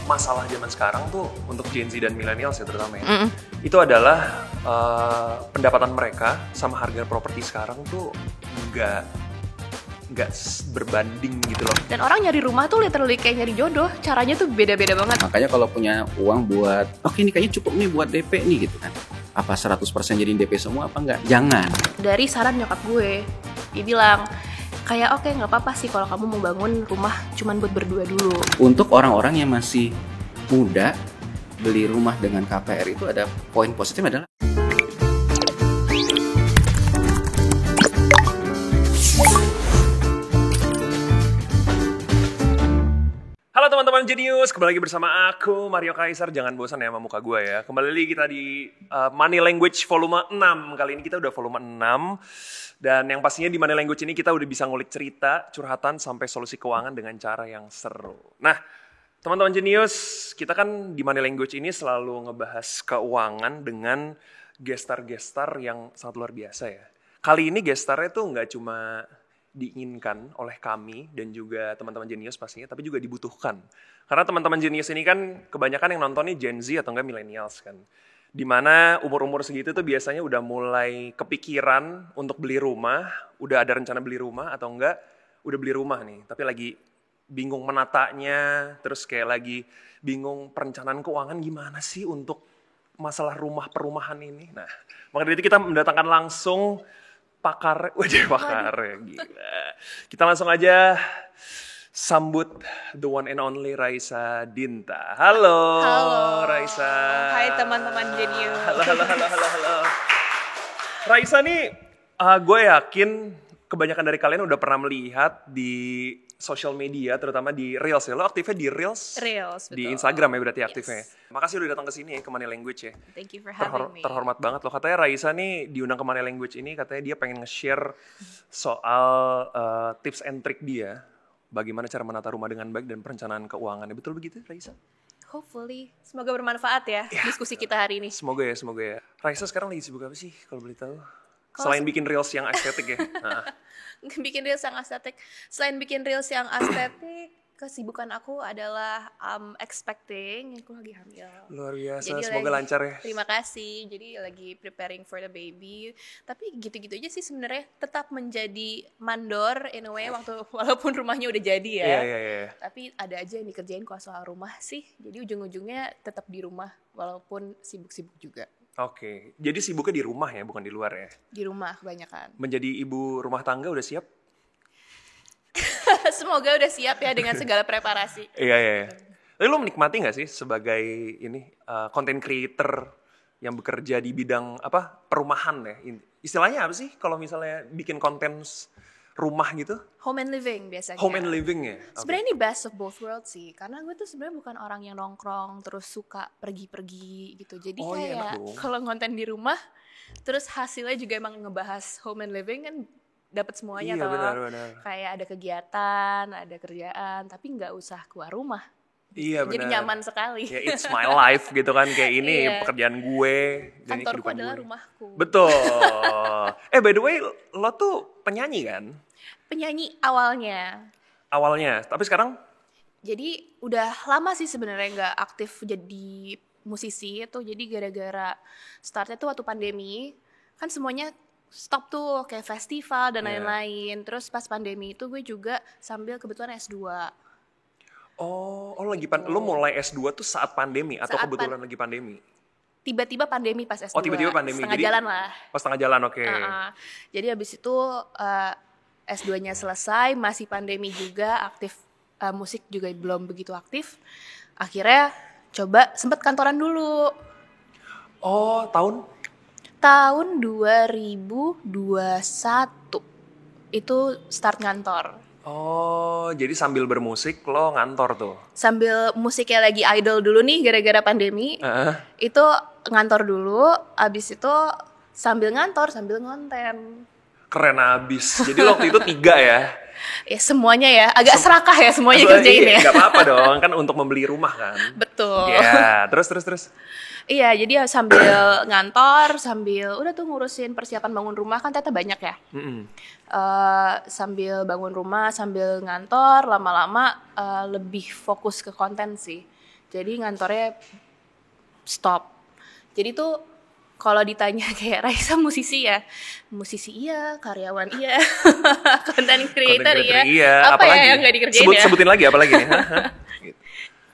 masalah zaman sekarang tuh untuk Gen Z dan millennials ya terutama ya. Itu adalah pendapatan mereka sama harga properti sekarang tuh nggak berbanding gitu loh. Dan orang nyari rumah tuh literally kayak nyari jodoh, caranya tuh beda-beda banget. Makanya kalau punya uang buat, oke ini kayaknya cukup nih buat DP nih gitu kan. Apa 100% jadiin DP semua apa enggak? Jangan. Dari saran nyokap gue, dia bilang kayak oke, nggak apa-apa sih kalau kamu mau bangun rumah cuman buat berdua dulu. Untuk orang-orang yang masih muda, beli rumah dengan KPR itu ada poin positif adalah Halo teman-teman Genius, kembali lagi bersama aku Mario Kaisar. Jangan bosan ya sama muka gue ya. Kembali lagi kita di Money Language volume 6. Kali ini kita udah volume 6. Dan yang pastinya di Money Language ini kita udah bisa ngulik cerita, curhatan, sampai solusi keuangan dengan cara yang seru. Nah, teman-teman Genius, kita kan di Money Language ini selalu ngebahas keuangan dengan gestar-gestar yang sangat luar biasa ya. Kali ini gestarnya tuh nggak cuma diinginkan oleh kami dan juga teman-teman Genius pastinya, tapi juga dibutuhkan. Karena teman-teman Genius ini kan kebanyakan yang nontonnya Gen Z atau enggak millennials kan. Dimana umur-umur segitu tuh biasanya udah mulai kepikiran untuk beli rumah, udah ada rencana beli rumah atau enggak udah beli rumah nih, tapi lagi bingung menatanya, terus kayak lagi bingung perencanaan keuangan gimana sih untuk masalah rumah perumahan ini. Nah, maka dari itu kita mendatangkan langsung pakar ya, gila. Kita langsung aja sambut the one and only Raisa Dinta. Halo. Raisa. Hai teman-teman Genius. Halo. Raisa nih, gue yakin kebanyakan dari kalian udah pernah melihat di social media, terutama di Reels ya. Lo aktifnya di Reels? Reels, betul. Di Instagram ya berarti aktifnya. Yes. Makasih udah datang ke sini ya, ke Money Language ya. Thank you for having me. Terhormat banget loh. Katanya Raisa nih diundang ke Money Language ini, katanya dia pengen nge-share soal tips and trick dia. Bagaimana cara menata rumah dengan baik dan perencanaan keuangan. Betul begitu Raisa? Hopefully, semoga bermanfaat ya diskusi kita hari ini. Semoga ya. Raisa sekarang lagi sibuk apa sih kalau boleh tahu? Selain bikin Reels yang estetik ya? Bikin reels yang estetik. Selain bikin reels yang estetik, kesibukan aku adalah expecting, aku lagi hamil. Luar biasa, Jadi semoga lancar ya. Terima kasih. Jadi lagi preparing for the baby. Tapi gitu-gitu aja sih sebenarnya, tetap menjadi mandor in a way walaupun rumahnya udah jadi ya. Iya. Tapi ada aja yang dikerjain kalau soal rumah sih. Jadi ujung-ujungnya tetap di rumah walaupun sibuk-sibuk juga. Oke, jadi sibuknya di rumah ya, bukan di luar ya? Di rumah kebanyakan. Menjadi ibu rumah tangga udah siap? Semoga udah siap ya dengan segala preparasi. Iya. Tapi lo menikmati gak sih sebagai content creator yang bekerja di bidang perumahan ya? Istilahnya apa sih kalau misalnya bikin konten rumah gitu? Home and living biasanya. Home and living ya? Okay. Sebenarnya ini best of both worlds sih. Karena gue tuh sebenarnya bukan orang yang nongkrong terus suka pergi-pergi gitu. Jadi kayak kalau konten di rumah terus hasilnya juga emang ngebahas home and living kan dapat semuanya. Iya, toh. Benar. Kayak ada kegiatan, ada kerjaan, tapi nggak usah keluar rumah. Iya, jadi benar. nyaman sekali. Ya, it's my life gitu kan, kayak ini pekerjaan gue. Kantorku adalah rumahku. Betul. By the way, lo tuh penyanyi kan? Penyanyi awalnya, tapi sekarang? Jadi udah lama sih sebenarnya nggak aktif jadi musisi itu. Jadi gara-gara startnya tuh waktu pandemi, kan semuanya stop tuh kayak festival dan lain-lain. Terus pas pandemi itu gue juga sambil kebetulan S2. Oh lo mulai S2 tuh saat pandemi atau kebetulan lagi pandemi? Tiba-tiba pandemi pas S2. Oh tiba-tiba pandemi. Setengah jalan lah. Oh setengah jalan, oke. Jadi habis itu S2-nya selesai, masih pandemi juga, aktif musik juga belum begitu aktif. Akhirnya coba sempet kantoran dulu. Oh Tahun 2021 itu start ngantor. Oh, jadi sambil bermusik lo ngantor tuh? Sambil musiknya lagi idol dulu nih gara-gara pandemi. Itu ngantor dulu, abis itu sambil ngantor, sambil ngonten. Keren abis. Jadi lo waktu itu 3 ya? Ya semuanya ya, agak serakah ya semuanya kerjain ya. Gak apa-apa dong, kan untuk membeli rumah kan? Betul. Ya, terus. Iya, jadi ya sambil ngantor, sambil udah tuh ngurusin persiapan bangun rumah, kan ternyata banyak ya. Sambil bangun rumah, sambil ngantor, lama-lama lebih fokus ke konten sih. Jadi ngantornya stop. Jadi tuh kalau ditanya kayak Raisa musisi ya, musisi iya, karyawan iya, content creator iya, apa apalagi? ya yang nggak dikerjain ya? Sebutin lagi apa lagi nih? Gitu.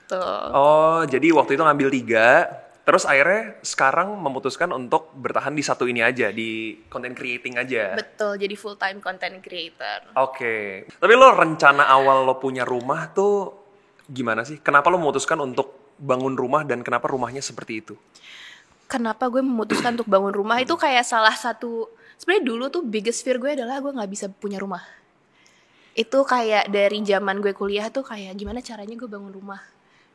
Tuh. Oh, jadi waktu itu ngambil 3, terus akhirnya sekarang memutuskan untuk bertahan di satu ini aja, di content creating aja. Betul, jadi full time content creator. Oke. Tapi lo rencana awal lo punya rumah tuh gimana sih? Kenapa lo memutuskan untuk bangun rumah dan kenapa rumahnya seperti itu? Kenapa gue memutuskan untuk bangun rumah itu kayak salah satu, sebenarnya dulu tuh biggest fear gue adalah gue nggak bisa punya rumah. Itu kayak dari zaman gue kuliah tuh kayak gimana caranya gue bangun rumah.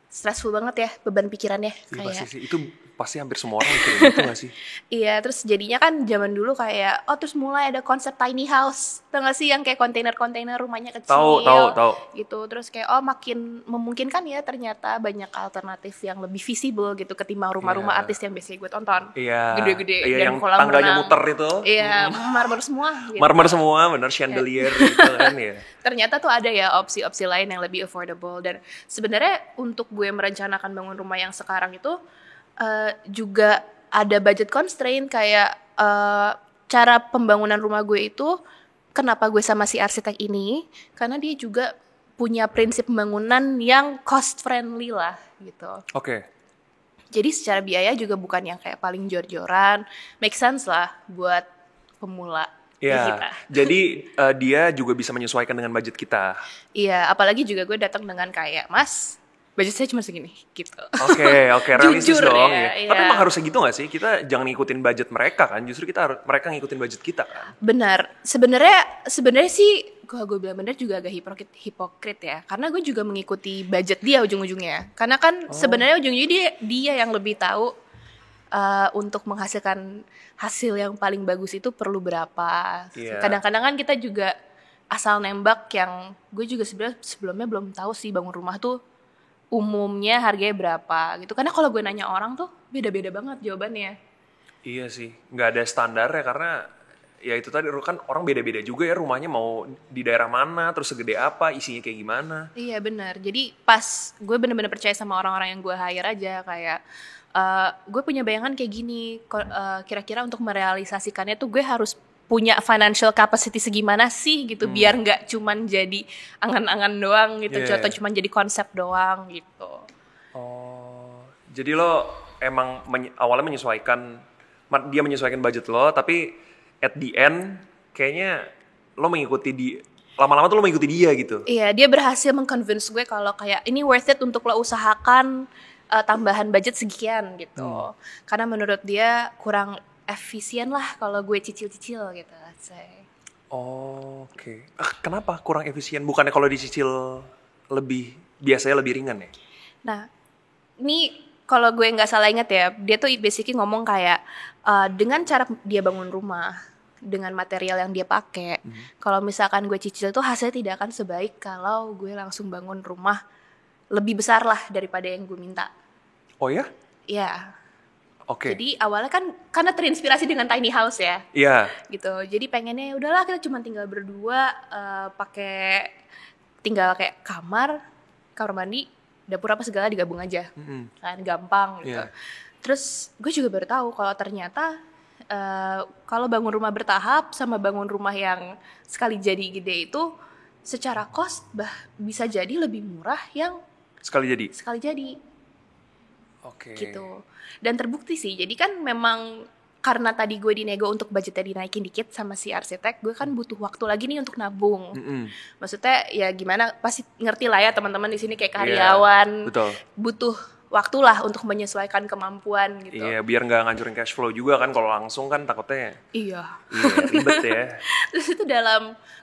Stressful banget ya beban pikirannya Iya kayak. pasti sih. Itu pasti hampir semua orang mikirin gitu gak sih? Iya, terus jadinya kan zaman dulu kayak terus mulai ada konsep tiny house. Tau gak sih yang kayak kontainer-kontainer rumahnya kecil. Tahu. Gitu. Terus kayak makin memungkinkan ya ternyata banyak alternatif yang lebih visible gitu ketimbang rumah-rumah Iya. artis yang biasanya gue tonton. Iya. Gede-gede Iya, dan yang kolam tangganya renang. muter itu. Iya, marmer semua gitu. Marmer semua, bener chandelier gitu kan ya. Ternyata tuh ada ya opsi-opsi lain yang lebih affordable. Dan sebenarnya untuk gue merencanakan bangun rumah yang sekarang itu juga ada budget constraint kayak cara pembangunan rumah gue itu kenapa gue sama si arsitek ini karena dia juga punya prinsip pembangunan yang cost friendly lah gitu. Oke. Jadi secara biaya juga bukan yang kayak paling jor-joran, make sense lah buat pemula. Iya. Kita. Jadi dia juga bisa menyesuaikan dengan budget kita. Iya, apalagi juga gue datang dengan kayak Mas, budget saya cuma segini gitu. Oke, realistis Jujur dong. ya, Ya. iya. Tapi emang harus segitu gak sih? Kita jangan ngikutin budget mereka kan. Justru mereka ngikutin budget kita kan. Benar. Sebenarnya sih kalau gue bilang benar juga agak hipokrit ya. Karena gue juga mengikuti budget dia ujung-ujungnya. Karena kan sebenarnya ujung-ujungnya dia yang lebih tahu untuk menghasilkan hasil yang paling bagus itu perlu berapa. Iya. Kadang-kadang kan kita juga asal nembak yang gue juga sebenarnya sebelumnya belum tahu sih bangun rumah tuh umumnya harganya berapa gitu. Karena kalau gue nanya orang tuh beda-beda banget jawabannya. Iya sih, nggak ada standarnya karena ya itu tadi kan orang beda-beda juga ya rumahnya mau di daerah mana, terus segede apa, isinya kayak gimana. Iya benar. Jadi pas gue bener-bener percaya sama orang-orang yang gue hire aja kayak gue punya bayangan kayak gini. Kira-kira untuk merealisasikannya tuh gue harus punya financial capacity segimana sih gitu biar nggak cuman jadi angan-angan doang gitu, Yeah. atau cuman jadi konsep doang gitu. Oh, jadi lo emang awalnya dia menyesuaikan budget lo, tapi at the end kayaknya lo lama-lama tuh lo mengikuti dia gitu. Iya, dia berhasil meng-convince gue kalau kayak ini worth it untuk lo usahakan tambahan budget sekian gitu. Karena menurut dia kurang efisien lah kalau gue cicil-cicil gitu. Oh, oke. Kenapa kurang efisien? Bukannya kalau dicicil biasanya lebih ringan ya? Nah, ini kalau gue nggak salah ingat ya, dia tuh basically ngomong kayak dengan cara dia bangun rumah, dengan material yang dia pakai, kalau misalkan gue cicil tuh hasilnya tidak akan sebaik kalau gue langsung bangun rumah lebih besar lah daripada yang gue minta. Oh ya? Iya. Oke. Jadi awalnya kan karena terinspirasi dengan tiny house ya. Iya. Gitu. Jadi pengennya udahlah kita cuma tinggal berdua, tinggal kayak kamar mandi, dapur apa segala digabung aja. Kan gampang gitu. Iya. Terus gue juga baru tahu kalau ternyata kalau bangun rumah bertahap sama bangun rumah yang sekali jadi gede itu secara cost bisa jadi lebih murah yang Sekali jadi. Oke. Gitu. Dan terbukti sih. Jadi kan memang karena tadi gue dinego untuk budgetnya dinaikin dikit sama si arsitek, gue kan butuh waktu lagi nih untuk nabung. Maksudnya ya gimana, pasti ngerti lah ya teman-teman di sini kayak karyawan. Betul. Butuh waktu lah untuk menyesuaikan kemampuan gitu. Iya, biar nggak ngancurin cash flow juga kan kalau langsung kan takutnya. Iya. Iya, ribet ya. Terus itu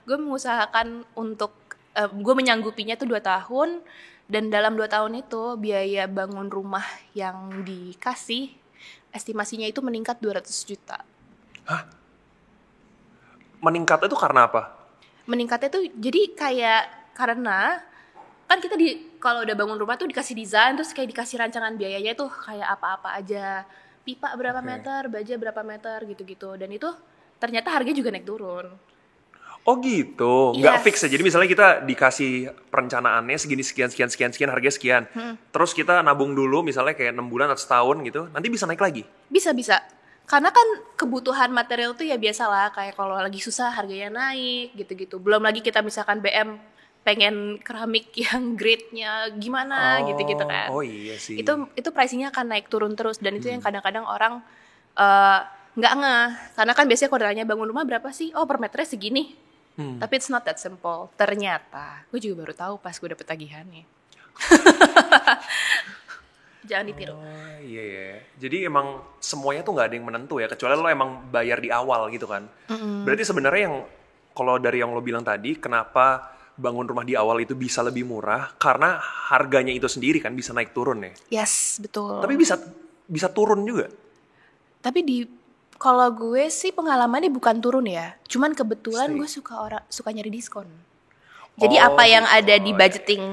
gue mengusahakan untuk gue menyanggupinya tuh 2 tahun. Dan dalam 2 tahun itu biaya bangun rumah yang dikasih estimasinya itu meningkat 200 juta. Hah? Meningkat itu karena apa? Meningkatnya tuh jadi kayak karena kan kita kalau udah bangun rumah tuh dikasih desain terus kayak dikasih rancangan biayanya tuh kayak apa-apa aja. Pipa berapa meter, baja berapa meter gitu-gitu. Dan itu ternyata harganya juga naik turun. Oh gitu, nggak Yes. fix ya. Jadi misalnya kita dikasih perencanaannya segini sekian, harga sekian. Terus kita nabung dulu misalnya kayak 6 bulan atau setahun gitu, nanti bisa naik lagi. Bisa. Karena kan kebutuhan material tuh ya biasalah, kayak kalau lagi susah harganya naik gitu-gitu. Belum lagi kita misalkan BM pengen keramik yang grade-nya gimana gitu-gitu kan. Oh iya sih. Itu pricing-nya akan naik turun terus, dan itu yang kadang-kadang orang nggak ngeh. Karena kan biasanya kalau ditanya bangun rumah berapa sih? Oh, per meternya segini. Tapi it's not that simple. Ternyata, gue juga baru tahu pas gue dapet tagihannya. Jangan ditiru. Oh iya ya. Jadi emang semuanya tuh nggak ada yang menentu ya, kecuali lo emang bayar di awal gitu kan. Berarti sebenarnya yang kalau dari yang lo bilang tadi, kenapa bangun rumah di awal itu bisa lebih murah? Karena harganya itu sendiri kan bisa naik turun ya. Yes, betul. Tapi bisa turun juga. Tapi kalau gue sih pengalamannya bukan turun ya. Cuman kebetulan gue suka nyari diskon. Jadi Oh, apa yang gitu. ada di budgeting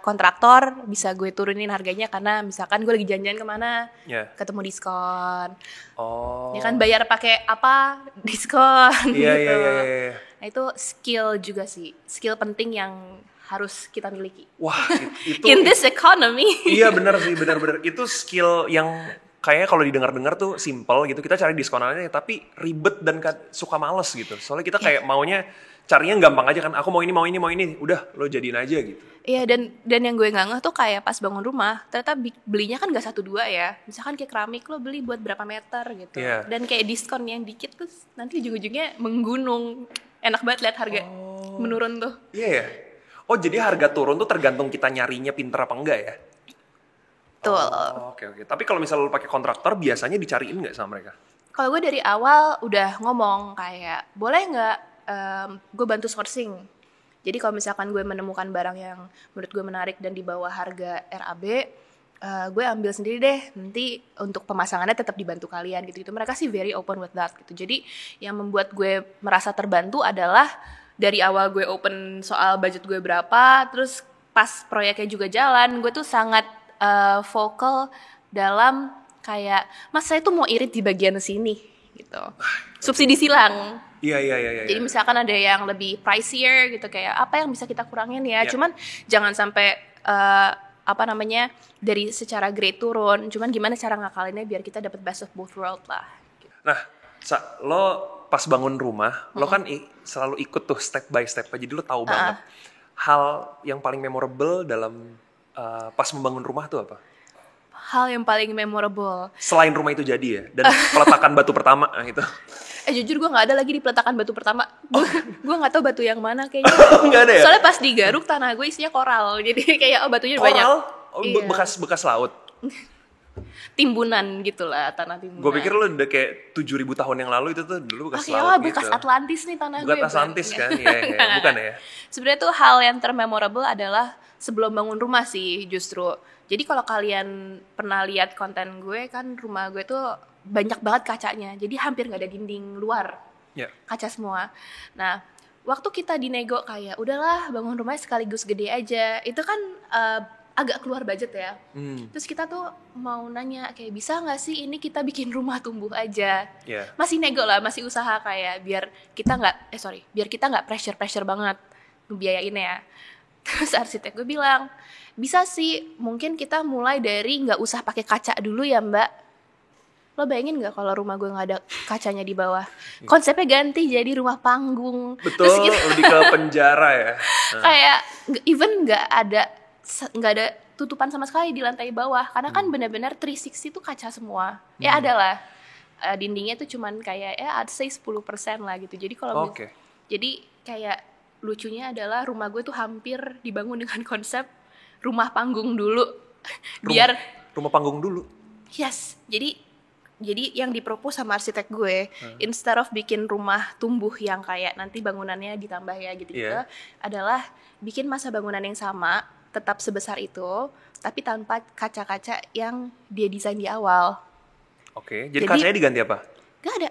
kontraktor bisa gue turunin harganya karena misalkan gue lagi jalan-jalan kemana, Ya. ketemu diskon. Oh. Ya kan bayar pakai apa? Diskon Iya, gitu. iya. Nah, itu skill juga sih. Skill penting yang harus kita miliki. Wah, itu In this economy. iya benar sih, benar. Itu skill yang kayaknya kalau didengar-dengar tuh simple gitu. Kita cari diskonannya tapi ribet dan suka males gitu. Soalnya kita kayak maunya carinya gampang aja kan. Aku mau ini. Udah, lo jadiin aja gitu. Iya, dan yang gue nggak ngeh tuh kayak pas bangun rumah ternyata belinya kan gak 1-2 ya. Misalkan kayak keramik lo beli buat berapa meter gitu. Iya. Dan kayak diskon yang dikit tuh nanti ujung-ujungnya menggunung. Enak banget lihat harga menurun tuh. Iya ya. Oh, jadi harga turun tuh tergantung kita nyarinya pinter apa enggak ya? Tuh. Oh, oke. Tapi kalau misalnya lo pakai kontraktor biasanya dicariin nggak sama mereka? Kalau gue dari awal udah ngomong kayak boleh nggak gue bantu sourcing. Jadi kalau misalkan gue menemukan barang yang menurut gue menarik dan di bawah harga RAB, gue ambil sendiri deh. Nanti untuk pemasangannya tetap dibantu kalian gitu. Mereka sih very open with that gitu. Jadi yang membuat gue merasa terbantu adalah dari awal gue open soal budget gue berapa, terus pas proyeknya juga jalan, gue tuh sangat vokal dalam kayak, mas saya tuh mau irit di bagian sini gitu. Subsidi silang. Iya. Jadi misalkan ada yang lebih pricier gitu, kayak apa yang bisa kita kurangin ya. Iya. Cuman jangan sampai dari secara grade turun. Cuman gimana cara ngakalinnya biar kita dapat best of both world lah. Nah, lo pas bangun rumah, lo kan selalu ikut tuh step by step. Jadi lo tahu banget hal yang paling memorable dalam pas membangun rumah tuh apa? Hal yang paling memorable. Selain rumah itu jadi ya, dan peletakan batu pertama gitu. Jujur gue nggak ada lagi di peletakan batu pertama. Gue nggak tahu batu yang mana kayaknya. Nggak ada ya? Soalnya pas digaruk tanah gue isinya koral. Jadi kayak batunya banyak. Koral? Oh, Iya. bekas laut. Timbunan gitu lah, tanah timbunan. Gue pikir lo udah kayak 7.000 tahun yang lalu itu tuh dulu bekas laut gitu. Bekas Atlantis nih tanah gue. Bekas Atlantis kan? Iya. Bukan ya? Sebenarnya tuh hal yang termemorable adalah sebelum bangun rumah sih justru. Jadi kalau kalian pernah lihat konten gue kan, rumah gue tuh banyak banget kacanya. Jadi hampir nggak ada dinding luar. Ya. Kaca semua. Nah, waktu kita dinego kayak udahlah bangun rumahnya sekaligus gede aja. Itu kan agak keluar budget ya. Terus kita tuh mau nanya kayak bisa nggak sih ini kita bikin rumah tumbuh aja. Yeah. Masih nego lah, masih usaha kayak biar kita nggak pressure banget ngebiayainnya. Terus arsitek gue bilang bisa sih, mungkin kita mulai dari nggak usah pakai kaca dulu ya mbak. Lo bayangin nggak kalau rumah gue nggak ada kacanya di bawah? Konsepnya ganti jadi rumah panggung. Betul, lebih ke penjara ya. Kayak even nggak ada tutupan sama sekali di lantai bawah, karena kan benar-benar 360 itu kaca semua. Ya adalah dindingnya tuh cuman kayak I'd say 10% lah gitu. Jadi kalau jadi kayak lucunya adalah rumah gue tuh hampir dibangun dengan konsep rumah panggung dulu. Biar rumah panggung dulu. Yes. Jadi yang dipropose sama arsitek gue, instead of bikin rumah tumbuh yang kayak nanti bangunannya ditambah ya gitu-gitu, adalah bikin masa bangunan yang sama, tetap sebesar itu, tapi tanpa kaca-kaca yang dia desain di awal. Oke, jadi kacanya diganti apa? Gak ada.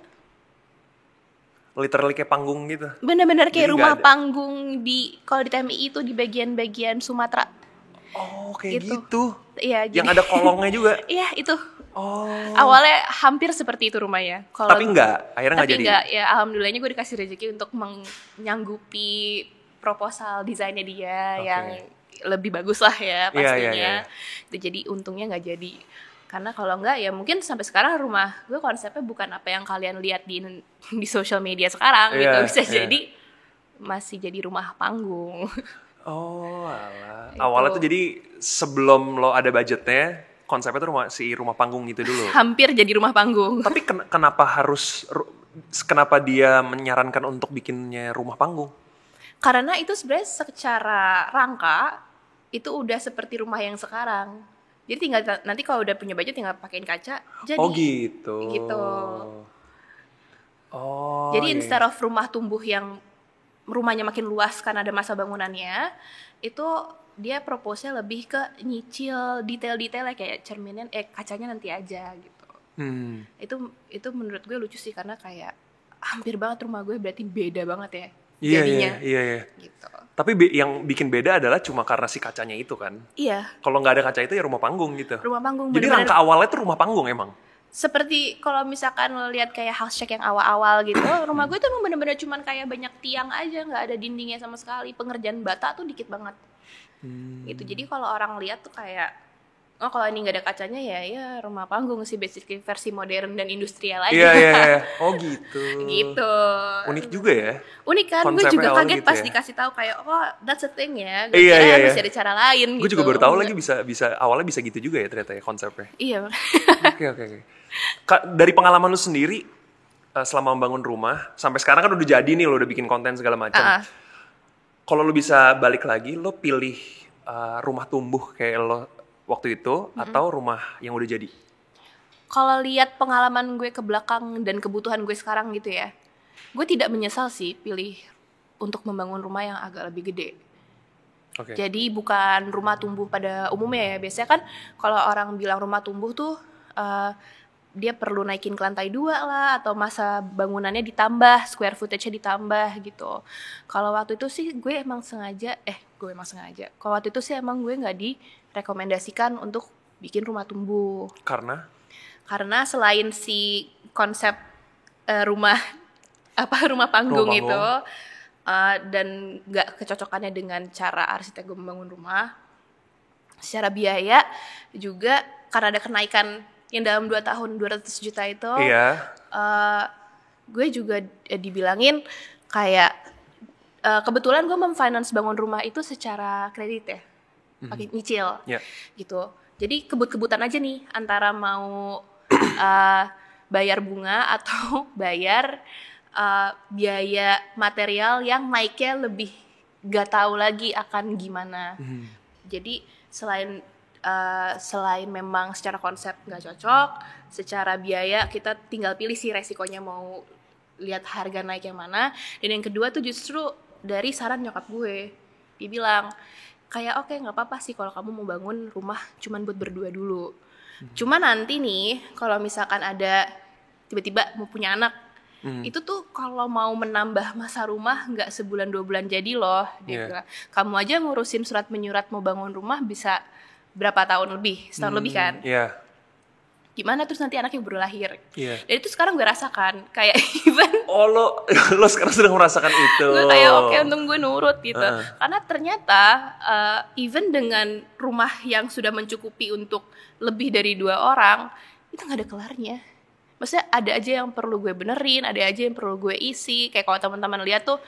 Literally kayak panggung gitu. Bener-bener kayak Jadi rumah panggung kalau di TMI itu di bagian-bagian Sumatera. Oh, kayak Gitu. gitu. Iya, Yang jadi ada kolongnya juga. iya itu. Oh. Awalnya hampir seperti itu rumahnya. Tapi enggak, akhirnya enggak Tapi jadi. enggak, ya alhamdulillahnya gue dikasih rezeki untuk menyanggupi proposal desainnya dia Oke. yang lebih bagus lah ya Iya, pastinya. iya, iya. Itu jadi untungnya nggak jadi. Karena kalau enggak ya mungkin sampai sekarang rumah gue konsepnya bukan apa yang kalian lihat di social media sekarang gitu. Iya, Bisa iya. jadi masih jadi rumah panggung. Oh, alah. Itu. Awalnya tuh jadi sebelum lo ada budgetnya, konsepnya tuh rumah panggung gitu dulu. Hampir jadi rumah panggung. Tapi kenapa dia menyarankan untuk bikinnya rumah panggung? Karena itu sebenarnya secara rangka itu udah seperti rumah yang sekarang. Jadi tinggal nanti kalau udah punya budget tinggal pakein kaca jadi. Oh gitu. Gitu. Oh. Jadi iya. instead of rumah tumbuh yang rumahnya makin luas karena ada masa bangunannya, itu dia propose-nya lebih ke nyicil detail-detailnya kayak cerminnya kacanya nanti aja gitu. Itu menurut gue lucu sih karena kayak hampir banget rumah gue berarti beda banget ya jadinya. Iya. Gitu. Tapi yang bikin beda adalah cuma karena si kacanya itu kan. Iya, Kalau nggak ada kaca itu ya rumah panggung gitu. rumah panggung Jadi bener-bener rangka awalnya tuh rumah panggung emang. seperti kalau misalkan lo lihat kayak house check yang awal-awal gitu, rumah gue tuh emang bener-bener cuman kayak banyak tiang aja, nggak ada dindingnya sama sekali, pengerjaan bata tuh dikit banget. Gitu. Jadi kalau orang lihat tuh kayak, oh kalau ini nggak ada kacanya ya rumah panggung sih, basically versi modern dan industrial aja. Iya. Oh gitu. Gitu. Unik juga ya. Unik kan, gue Konsepnya juga awalnya kaget gitu pas ya. dikasih tahu kayak, oh that's a thing ya. Gue Iya, kira iya. masih ada cara lain. Gue gitu. juga baru tahu lagi bisa awalnya bisa gitu juga ya ternyata ya konsepnya. Iya. Oke. Dari pengalaman lu sendiri selama membangun rumah sampai sekarang kan udah jadi nih, lo udah bikin konten segala macam. Kalau lu bisa balik lagi, lo pilih rumah tumbuh kayak lo waktu itu atau rumah yang udah jadi? Kalau lihat pengalaman gue ke belakang dan kebutuhan gue sekarang gitu ya, gue tidak menyesal sih pilih untuk membangun rumah yang agak lebih gede. Oke. Jadi bukan rumah tumbuh pada umumnya ya. Biasanya kan kalau orang bilang rumah tumbuh tuh dia perlu naikin ke lantai 2 lah, atau masa bangunannya ditambah, square footage-nya ditambah gitu. Kalau waktu itu sih gue emang sengaja. Kalau waktu itu sih emang gue nggak direkomendasikan untuk bikin rumah tumbuh. Karena selain si konsep rumah panggung itu dan nggak kecocokannya dengan cara arsitek gue membangun rumah, secara biaya juga karena ada kenaikan yang dalam 2 tahun 200 juta itu, gue juga dibilangin kayak kebetulan gue memfinance bangun rumah itu secara kredit ya, pakai nyicil, gitu. Jadi kebut-kebutan aja nih antara mau bayar bunga atau bayar biaya material yang naiknya lebih gak tahu lagi akan gimana. Jadi selain memang secara konsep nggak cocok, secara biaya kita tinggal pilih sih resikonya mau lihat harga naik yang mana. Dan yang kedua tuh justru dari saran nyokap gue, dia bilang kayak oke, nggak apa-apa sih kalau kamu mau bangun rumah cuman buat berdua dulu. Cuma nanti nih kalau misalkan ada tiba-tiba mau punya anak, itu tuh kalau mau menambah masa rumah nggak sebulan 2 bulan jadi loh. Dia bilang, kamu aja ngurusin surat menyurat mau bangun rumah bisa berapa tahun lebih, setahun lebih kan. Gimana terus nanti anaknya baru lahir. Dan itu sekarang gue rasakan kayak even lo sekarang sedang merasakan itu. Gue kayak oke, untung gue nurut gitu. Karena ternyata even dengan rumah yang sudah mencukupi untuk lebih dari 2 orang, itu gak ada kelarnya. Maksudnya ada aja yang perlu gue benerin, ada aja yang perlu gue isi. Kayak kalau teman-teman lihat tuh,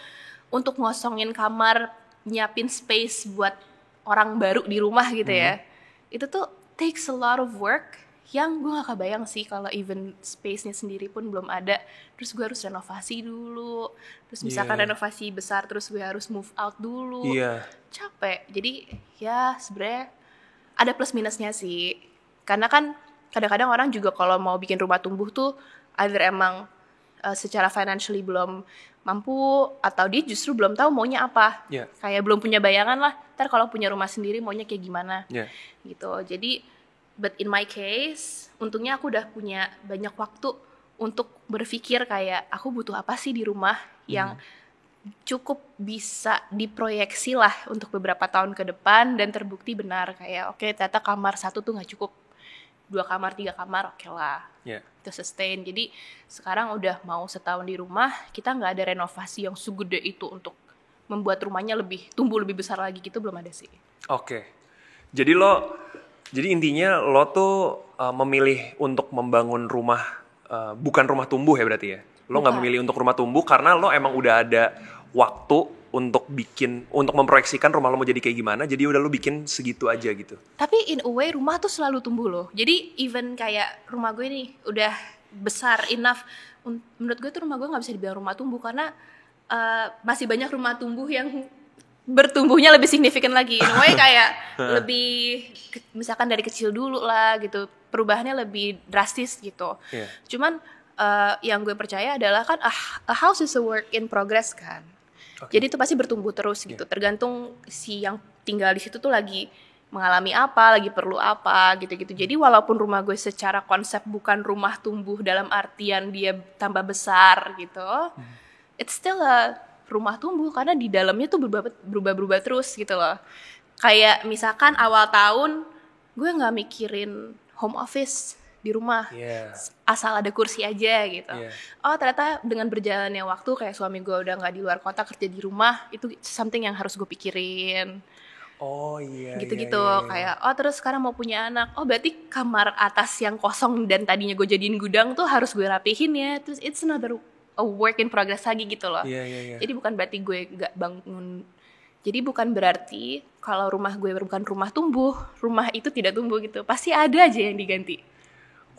untuk ngosongin kamar, nyiapin space buat orang baru di rumah gitu ya, itu tuh takes a lot of work yang gue gak kebayang sih kalau even space-nya sendiri pun belum ada. Terus gue harus renovasi dulu, terus misalkan renovasi besar terus gue harus move out dulu, capek. Jadi ya sebenarnya ada plus minusnya sih, karena kan kadang-kadang orang juga kalau mau bikin rumah tumbuh tuh either emang secara financially belum mampu, atau dia justru belum tahu maunya apa, kayak belum punya bayangan lah ntar kalau punya rumah sendiri maunya kayak gimana, gitu. Jadi but in my case untungnya aku udah punya banyak waktu untuk berpikir kayak aku butuh apa sih di rumah yang cukup bisa diproyeksi lah untuk beberapa tahun ke depan dan terbukti benar kayak oke, ternyata kamar 1 tuh nggak cukup, 2 kamar 3 kamar oke lah, itu sustain. Jadi sekarang udah mau setahun di rumah, kita nggak ada renovasi yang segede itu untuk membuat rumahnya tumbuh lebih besar lagi gitu, belum ada sih. Oke. Jadi intinya lo tuh memilih untuk membangun rumah, bukan rumah tumbuh ya berarti ya? Lo nggak memilih untuk rumah tumbuh karena lo emang udah ada waktu untuk memproyeksikan rumah lo mau jadi kayak gimana, jadi udah lo bikin segitu aja gitu. Tapi in a way rumah tuh selalu tumbuh loh. Jadi even kayak rumah gue nih udah besar enough, menurut gue tuh rumah gue nggak bisa dibilang rumah tumbuh karena masih banyak rumah tumbuh yang bertumbuhnya lebih signifikan lagi. In a way kayak lebih misalkan dari kecil dulu lah gitu, perubahannya lebih drastis gitu. Cuman yang gue percaya adalah kan a house is a work in progress kan. Jadi itu pasti bertumbuh terus gitu. Tergantung si yang tinggal di situ tuh lagi mengalami apa, lagi perlu apa gitu-gitu. Jadi walaupun rumah gue secara konsep bukan rumah tumbuh dalam artian dia tambah besar gitu, it's still a rumah tumbuh karena di dalamnya tuh berubah terus gitu loh. Kayak misalkan awal tahun gue nggak mikirin home office di rumah, asal ada kursi aja gitu. Oh ternyata dengan berjalannya waktu kayak suami gue udah nggak di luar kota kerja di rumah, itu something yang harus gue pikirin. Oh iya. Gitu-gitu kayak oh terus sekarang mau punya anak, oh berarti kamar atas yang kosong dan tadinya gue jadiin gudang tuh harus gue rapihin ya. Terus it's another a work in progress lagi gitu loh. Jadi bukan berarti gue nggak bangun. Jadi bukan berarti kalau rumah gue bukan rumah tumbuh, rumah itu tidak tumbuh gitu. Pasti ada aja yang diganti.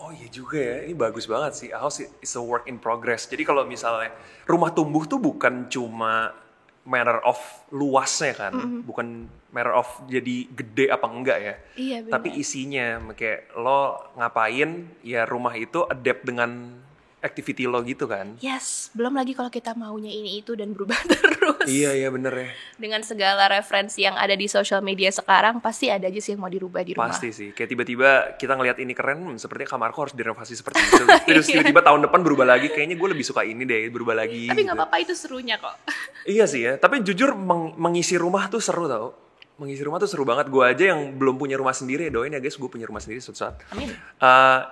Oh iya juga ya, ini bagus banget sih. A house is a work in progress. Jadi kalau misalnya rumah tumbuh tuh bukan cuma matter of luasnya kan, bukan matter of jadi gede apa enggak ya. Iya benar. Tapi isinya, kayak lo ngapain, ya rumah itu adapt dengan activity lo gitu kan. Yes, belum lagi kalau kita maunya ini itu dan berubah terus. Iya bener ya. Dengan segala referensi yang ada di social media sekarang, pasti ada aja sih yang mau dirubah di rumah. Pasti sih, kayak tiba-tiba kita ngelihat ini keren, sepertinya kamarku harus direnovasi seperti itu. Terus tiba-tiba tahun depan berubah lagi, kayaknya gue lebih suka ini deh, berubah lagi. Tapi nggak apa-apa, itu serunya kok. Iya sih ya, tapi jujur mengisi rumah tuh seru tau. Mengisi rumah tuh seru banget. Gue aja yang belum punya rumah sendiri, doain ya guys, gue punya rumah sendiri suatu saat. Amin.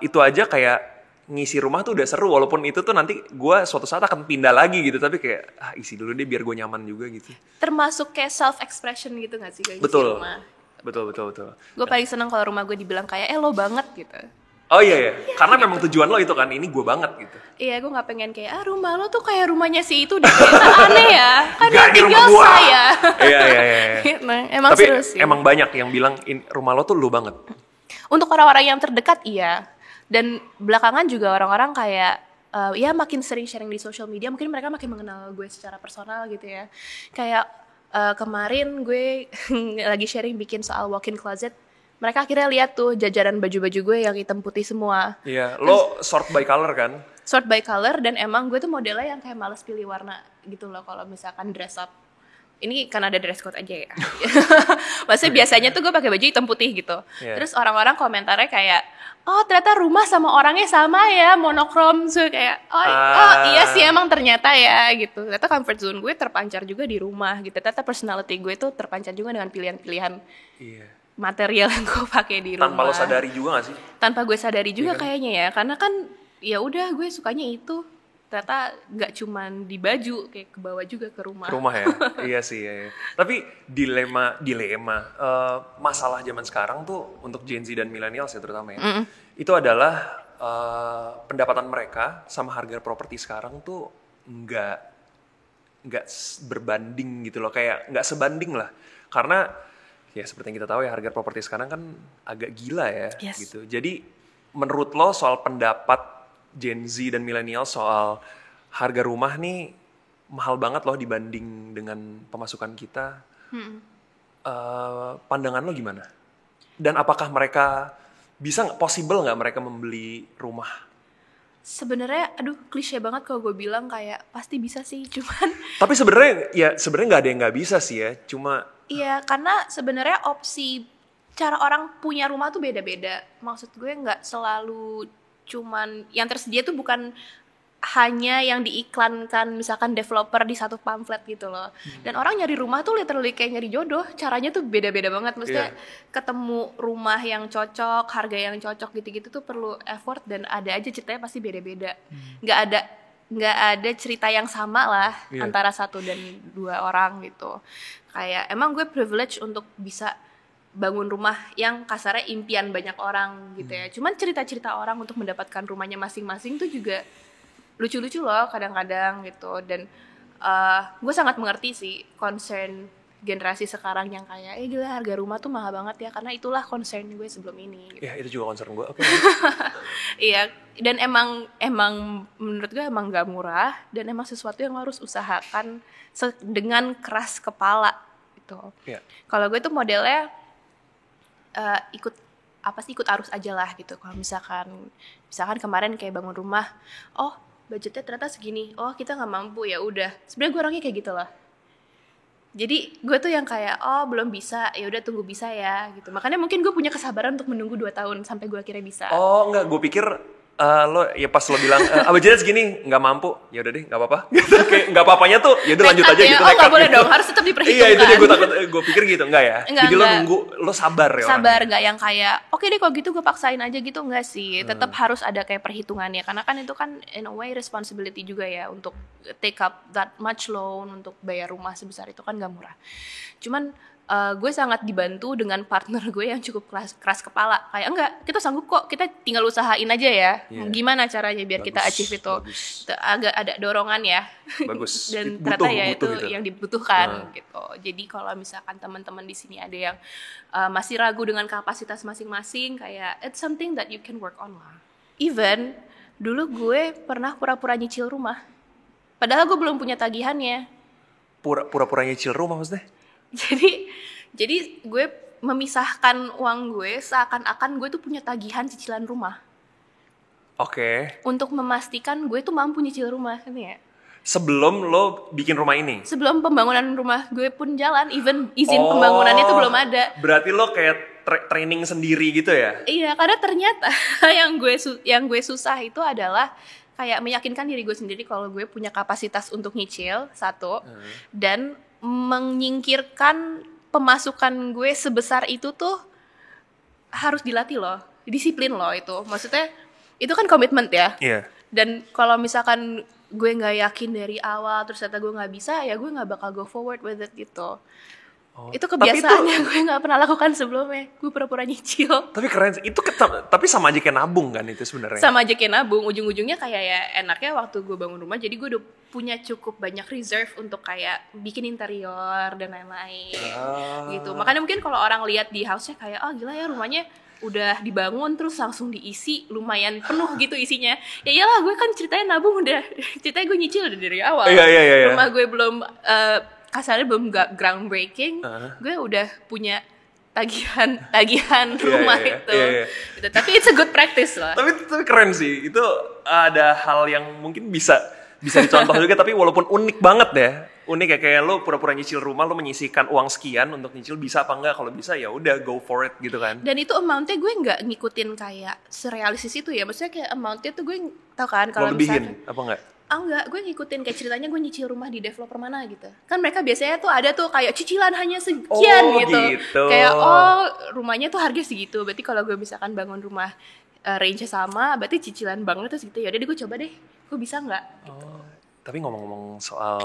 Itu aja kayak ngisi rumah tuh udah seru, walaupun itu tuh nanti gue suatu saat akan pindah lagi gitu, tapi kayak isi dulu deh biar gue nyaman juga gitu. Termasuk kayak self expression gitu nggak sih? Betul. Rumah. Betul. Gue paling seneng kalau rumah gue dibilang kayak lo banget gitu. Oh iya, karena memang tujuan lo itu kan, ini gue banget gitu. Iya, gue nggak pengen kayak rumah lo tuh kayak rumahnya si itu deh, aneh ya, kan yang tinggal saya. Iya. Nah, emang tapi seru sih. Emang banyak yang bilang rumah lo tuh lo banget. Untuk orang-orang yang terdekat iya. Dan belakangan juga orang-orang kayak ya makin sering sharing di social media, mungkin mereka makin mengenal gue secara personal gitu ya. Kayak kemarin gue lagi sharing bikin soal walk-in closet, mereka akhirnya lihat tuh jajaran baju-baju gue yang hitam putih semua. Iya, lo sort by color kan? Sort by color, dan emang gue tuh modelnya yang kayak males pilih warna gitu loh kalau misalkan dress up. Ini karena ada dress code aja ya. Maksudnya biasanya tuh gue pakai baju hitam putih gitu. Terus orang-orang komentarnya kayak, oh ternyata rumah sama orangnya sama ya, monokrom. So kayak, oh iya sih emang ternyata ya gitu. Ternyata comfort zone gue terpancar juga di rumah gitu. Ternyata personality gue tuh terpancar juga dengan pilihan-pilihan material yang gue pakai di rumah. Tanpa lo sadari juga gak sih? Tanpa gue sadari juga kayaknya ya. Karena kan ya udah gue sukanya itu. Ternyata nggak cuman di baju, kayak ke bawah juga ke rumah. Rumah ya, iya sih. Iya. Tapi dilema masalah zaman sekarang tuh untuk Gen Z dan millennials ya terutama ya, itu adalah pendapatan mereka sama harga properti sekarang tuh nggak berbanding gitu loh, kayak nggak sebanding lah. Karena ya seperti yang kita tahu ya, harga properti sekarang kan agak gila ya, gitu. Jadi menurut lo soal pendapat Gen Z dan milenial soal harga rumah nih mahal banget loh dibanding dengan pemasukan kita. Pandangan lo gimana? Dan apakah mereka possible nggak mereka membeli rumah? Sebenarnya, klise banget kalau gue bilang kayak pasti bisa sih, cuman. Tapi sebenarnya nggak ada yang nggak bisa sih ya, cuma. Iya, karena sebenarnya opsi cara orang punya rumah tuh beda-beda. Maksud gue nggak selalu cuman yang tersedia tuh bukan hanya yang diiklankan misalkan developer di satu pamflet gitu loh. Dan orang nyari rumah tuh literally kayak nyari jodoh. Caranya tuh beda-beda banget. Maksudnya ketemu rumah yang cocok, harga yang cocok gitu-gitu tuh perlu effort, dan ada aja ceritanya pasti beda-beda. Nggak ada cerita yang sama lah antara satu dan dua orang gitu. Kayak emang gue privilege untuk bisa bangun rumah yang kasarnya impian banyak orang gitu ya. Cuman cerita-cerita orang untuk mendapatkan rumahnya masing-masing tuh juga lucu-lucu loh kadang-kadang gitu. Dan gue sangat mengerti sih concern generasi sekarang yang kayak gila harga rumah tuh mahal banget ya, karena itulah concern gue sebelum ini gitu. Ya itu juga concern gue. Oke. Iya, dan emang menurut gue emang gak murah, dan emang sesuatu yang harus usahakan dengan keras kepala gitu. Kalau gue tuh modelnya ikut arus aja lah gitu. Kalau misalkan kemarin kayak bangun rumah, oh budgetnya ternyata segini, oh kita nggak mampu, ya udah. Sebenarnya gue orangnya kayak gitu loh. Jadi gue tuh yang kayak oh belum bisa, ya udah tunggu bisa ya gitu. Makanya mungkin gue punya kesabaran untuk menunggu 2 tahun sampai gue akhirnya bisa. Oh enggak, gue pikir lo ya pas lo bilang budgetnya segini nggak mampu, ya udah deh nggak apa-apa. Kayak nggak apa-apanya tuh, ya udah lanjut aja gitu. Oh nggak boleh dong, harus tetap diperhitungkan. Iya itu dia gue pikir gitu, enggak ya. Jadi lo nunggu, lo sabar ya. Sabar, nggak yang kayak oke deh kalau gitu gue paksain aja gitu, enggak sih. Tetap harus ada kayak perhitungannya, karena kan itu kan in a way responsibility juga ya untuk take up that much loan untuk bayar rumah sebesar itu kan nggak murah. Cuman gue sangat dibantu dengan partner gue yang cukup keras kepala. Kayak enggak, kita sanggup kok, kita tinggal usahain aja ya. Gimana caranya biar kita achieve itu. Agak ada dorongan ya. Bagus. Dan ternyata ya itu gitu yang dibutuhkan gitu. Jadi kalau misalkan teman-teman di sini ada yang masih ragu dengan kapasitas masing-masing, kayak it's something that you can work on lah. Even dulu gue pernah pura-pura nyicil rumah. Padahal gue belum punya tagihannya. Pura-pura nyicil rumah maksudnya? Jadi gue memisahkan uang gue seakan-akan gue tuh punya tagihan cicilan rumah. Oke. Untuk memastikan gue tuh mampu nyicil rumah, ini ya. Sebelum lo bikin rumah ini? Sebelum pembangunan rumah gue pun jalan, even izin pembangunannya tuh belum ada. Berarti lo kayak training sendiri gitu ya? Iya, karena ternyata yang gue susah itu adalah kayak meyakinkan diri gue sendiri kalau gue punya kapasitas untuk nyicil, satu, dan menyingkirkan pemasukan gue sebesar itu tuh harus dilatih loh, disiplin loh itu. Maksudnya itu kan komitmen ya. Iya. Dan kalau misalkan gue nggak yakin dari awal terus ternyata gue nggak bisa, ya gue nggak bakal go forward with it gitu. Itu kebiasaan yang gue nggak pernah lakukan sebelumnya. Gue pura-pura nyicil. Tapi keren sih. Itu tapi sama aja kayak nabung kan itu sebenarnya. Sama aja kayak nabung. Ujung-ujungnya kayak ya enaknya waktu gue bangun rumah, jadi gue udah punya cukup banyak reserve untuk kayak bikin interior dan lain-lain gitu. Makanya mungkin kalau orang lihat di house-nya kayak gila ya rumahnya udah dibangun terus langsung diisi lumayan penuh gitu isinya. Ya iyalah, gue kan ceritanya nabung udah. Ceritanya gue nyicil udah dari awal. Iya. Rumah gue belum kasarnya belum groundbreaking, gue udah punya tagihan rumah itu. Gitu. Tapi it's a good practice lah. Tapi keren sih. Itu ada hal yang mungkin bisa dicontoh juga, tapi walaupun unik banget deh. Unik ya, kayak lo pura-pura nyicil rumah, lo menyisihkan uang sekian untuk nyicil, bisa apa enggak? Kalau bisa ya udah go for it gitu kan. Dan itu amount-nya gue nggak ngikutin kayak serealistis itu ya. Maksudnya kayak amount-nya tuh gue tau kan kalau misalnya apa enggak? Enggak, gue ngikutin kayak ceritanya gue nyicil rumah di developer mana gitu. Kan mereka biasanya tuh ada tuh kayak cicilan hanya sekian gitu. Kayak rumahnya tuh harga segitu. Berarti kalau gue misalkan bangun rumah range-nya sama, berarti cicilan banknya tuh segitu. Ya udah deh gue coba deh. Gue bisa nggak? Gitu. Tapi ngomong-ngomong soal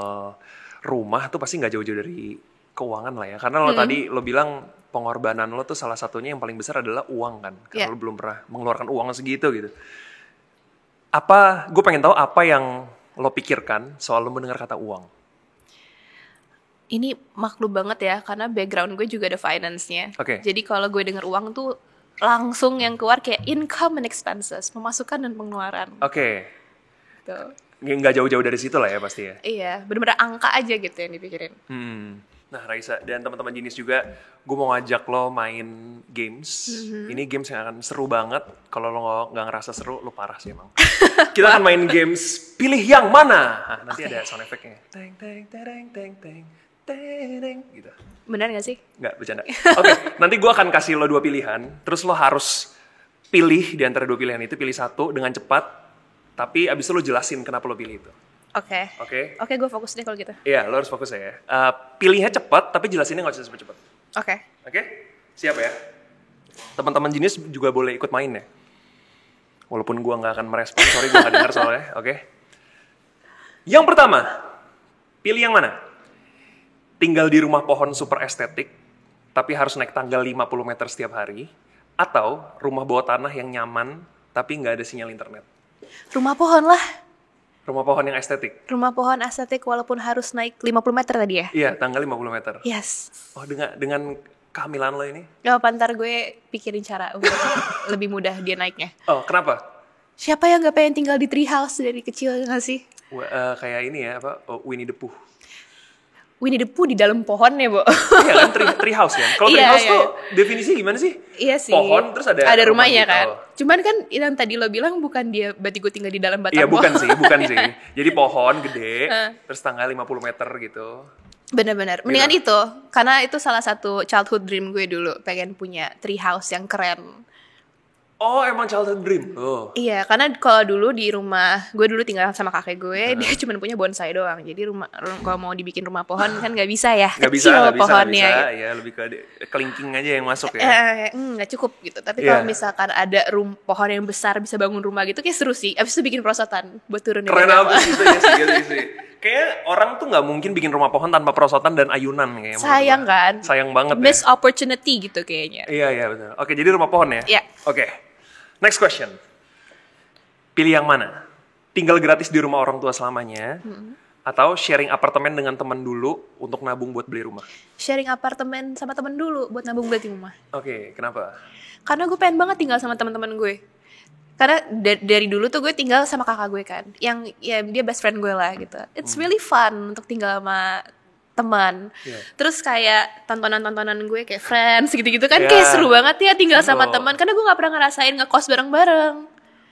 rumah tuh pasti nggak jauh-jauh dari keuangan lah ya. Karena lo tadi lo bilang pengorbanan lo tuh salah satunya yang paling besar adalah uang kan. Karena lo belum pernah mengeluarkan uang segitu gitu. Gue pengen tahu apa yang lo pikirkan soal lo mendengar kata uang? Ini maklum banget ya, karena background gue juga ada finance-nya. Okay. Jadi kalau gue denger uang tuh langsung yang keluar kayak income and expenses, pemasukan dan pengeluaran. Oke. Tuh. Nggak jauh-jauh dari situ lah ya pasti ya? Iya, bener-bener angka aja gitu yang dipikirin. Nah Raisa dan teman-teman Genius juga, gue mau ngajak lo main games. Ini games yang akan seru banget. Kalau lo nggak ngerasa seru, lo parah sih emang. Kita akan main games pilih yang mana. Nah, nanti ada sound effect-nya. Teng teng tereng teng teng tereng gitu. Bener nggak sih? Nggak, bercanda. Oke, nanti gue akan kasih lo 2 pilihan. Terus lo harus pilih di antara 2 pilihan itu, pilih satu dengan cepat. Tapi abis itu lo jelasin kenapa lo pilih itu. Oke. Oke? Oke, gue fokus deh kalau gitu. Iya, lo harus fokus ya. Pilihnya cepat, tapi jelasinnya nggak usah cepet-cepet. Oke. Oke? Siap ya? Teman-teman Genius juga boleh ikut main ya. Walaupun gua nggak akan merespon, sorry gua nggak dengar soalnya. Oke? Yang pertama, pilih yang mana? Tinggal di rumah pohon super estetik, tapi harus naik tangga 50 meter setiap hari, atau rumah bawah tanah yang nyaman, tapi nggak ada sinyal internet. Rumah pohon lah. Rumah pohon yang estetik. Rumah pohon estetik walaupun harus naik 50 meter tadi ya? Iya, tangga 50 meter. Yes. Oh, dengan kehamilan lo ini? Gak apa, ntar gue pikirin cara untuk lebih mudah dia naiknya. Oh, kenapa? Siapa yang gak pengen tinggal di tree house dari kecil gak sih? Kayak ini ya, Winnie the Pooh. Winnie the Pooh di dalam pohon ya, Bo? Iya kan, tree house kan? Kalau tree Iya, house iya. tuh definisinya gimana sih? Iya sih. Pohon, terus ada rumahnya rumah gitu. kan. Cuman kan yang tadi lo bilang bukan dia berarti gue tinggal di dalam batang Iya, bukan pohon. bukan sih. Jadi pohon gede, terus tangga 50 meter gitu. Bener-bener. Mendingan itu. Karena itu salah satu childhood dream gue dulu. Pengen punya tree house yang keren. Oh, emang childhood dream? Oh. Iya, karena kalau dulu di rumah, gue dulu tinggal sama kakek gue, dia cuma punya bonsai doang. Jadi kalau mau dibikin rumah pohon kan nggak bisa ya, Nggak bisa, kecil nggak bisa. pohonnya. Gitu. Ya, lebih ke kelingking aja yang masuk ya. Nggak cukup gitu. Tapi Iya. kalau misalkan ada pohon yang besar bisa bangun rumah gitu, kayak seru sih. Abis itu bikin perosotan buat turunin. Keren bawah. abis gitu ya sih. Kayak orang tuh nggak mungkin bikin rumah pohon tanpa perosotan dan ayunan kayaknya. menurut Sayang gua. kan? Sayang banget Miss ya. opportunity gitu kayaknya. Iya, betul. Oke, jadi rumah pohon ya? Iya. Oke. Next question. Pilih yang mana? Tinggal gratis di rumah orang tua selamanya, atau sharing apartemen dengan teman dulu untuk nabung buat beli rumah? Sharing apartemen sama temen dulu buat nabung buat di rumah. Oke, kenapa? Karena gue pengen banget tinggal sama teman-teman gue. Karena dari dulu tuh gue tinggal sama kakak gue kan, yang ya dia best friend gue lah gitu. It's really fun untuk tinggal sama teman. Yeah. Terus kayak tontonan-tontonan gue kayak Friends gitu-gitu kan Yeah. kayak seru banget ya tinggal sama Betul. teman. Karena gue nggak pernah ngerasain ngekos bareng-bareng.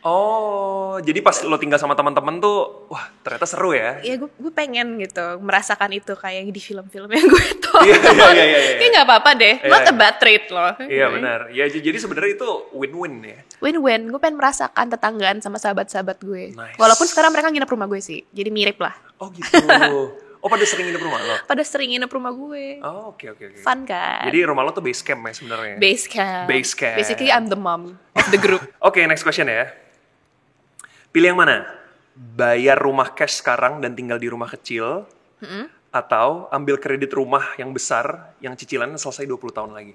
Oh, jadi pas lo tinggal sama teman-teman tuh, wah ternyata seru ya? Ya gue pengen gitu merasakan itu kayak di film-film yang gue tonton. Iya. Kayak nggak apa-apa deh, Iya, not a iya. bad trait loh. Iya benar. Ya jadi sebenarnya itu win-win ya. Win-win, gue pengen merasakan tetanggaan sama sahabat-sahabat gue. Nice. Walaupun sekarang mereka nginep rumah gue sih, jadi mirip lah. Oh gitu. Oh pada sering nginep rumah lo? Pada sering nginep rumah gue. Oh oke. Fun kan? Jadi rumah lo tuh base camp ya sebenarnya. Base camp. Base camp. Basically I'm the mom of the group. Oke, next question ya. Pilih yang mana? Bayar rumah cash sekarang dan tinggal di rumah kecil, atau ambil kredit rumah yang besar yang cicilannya selesai 20 tahun lagi?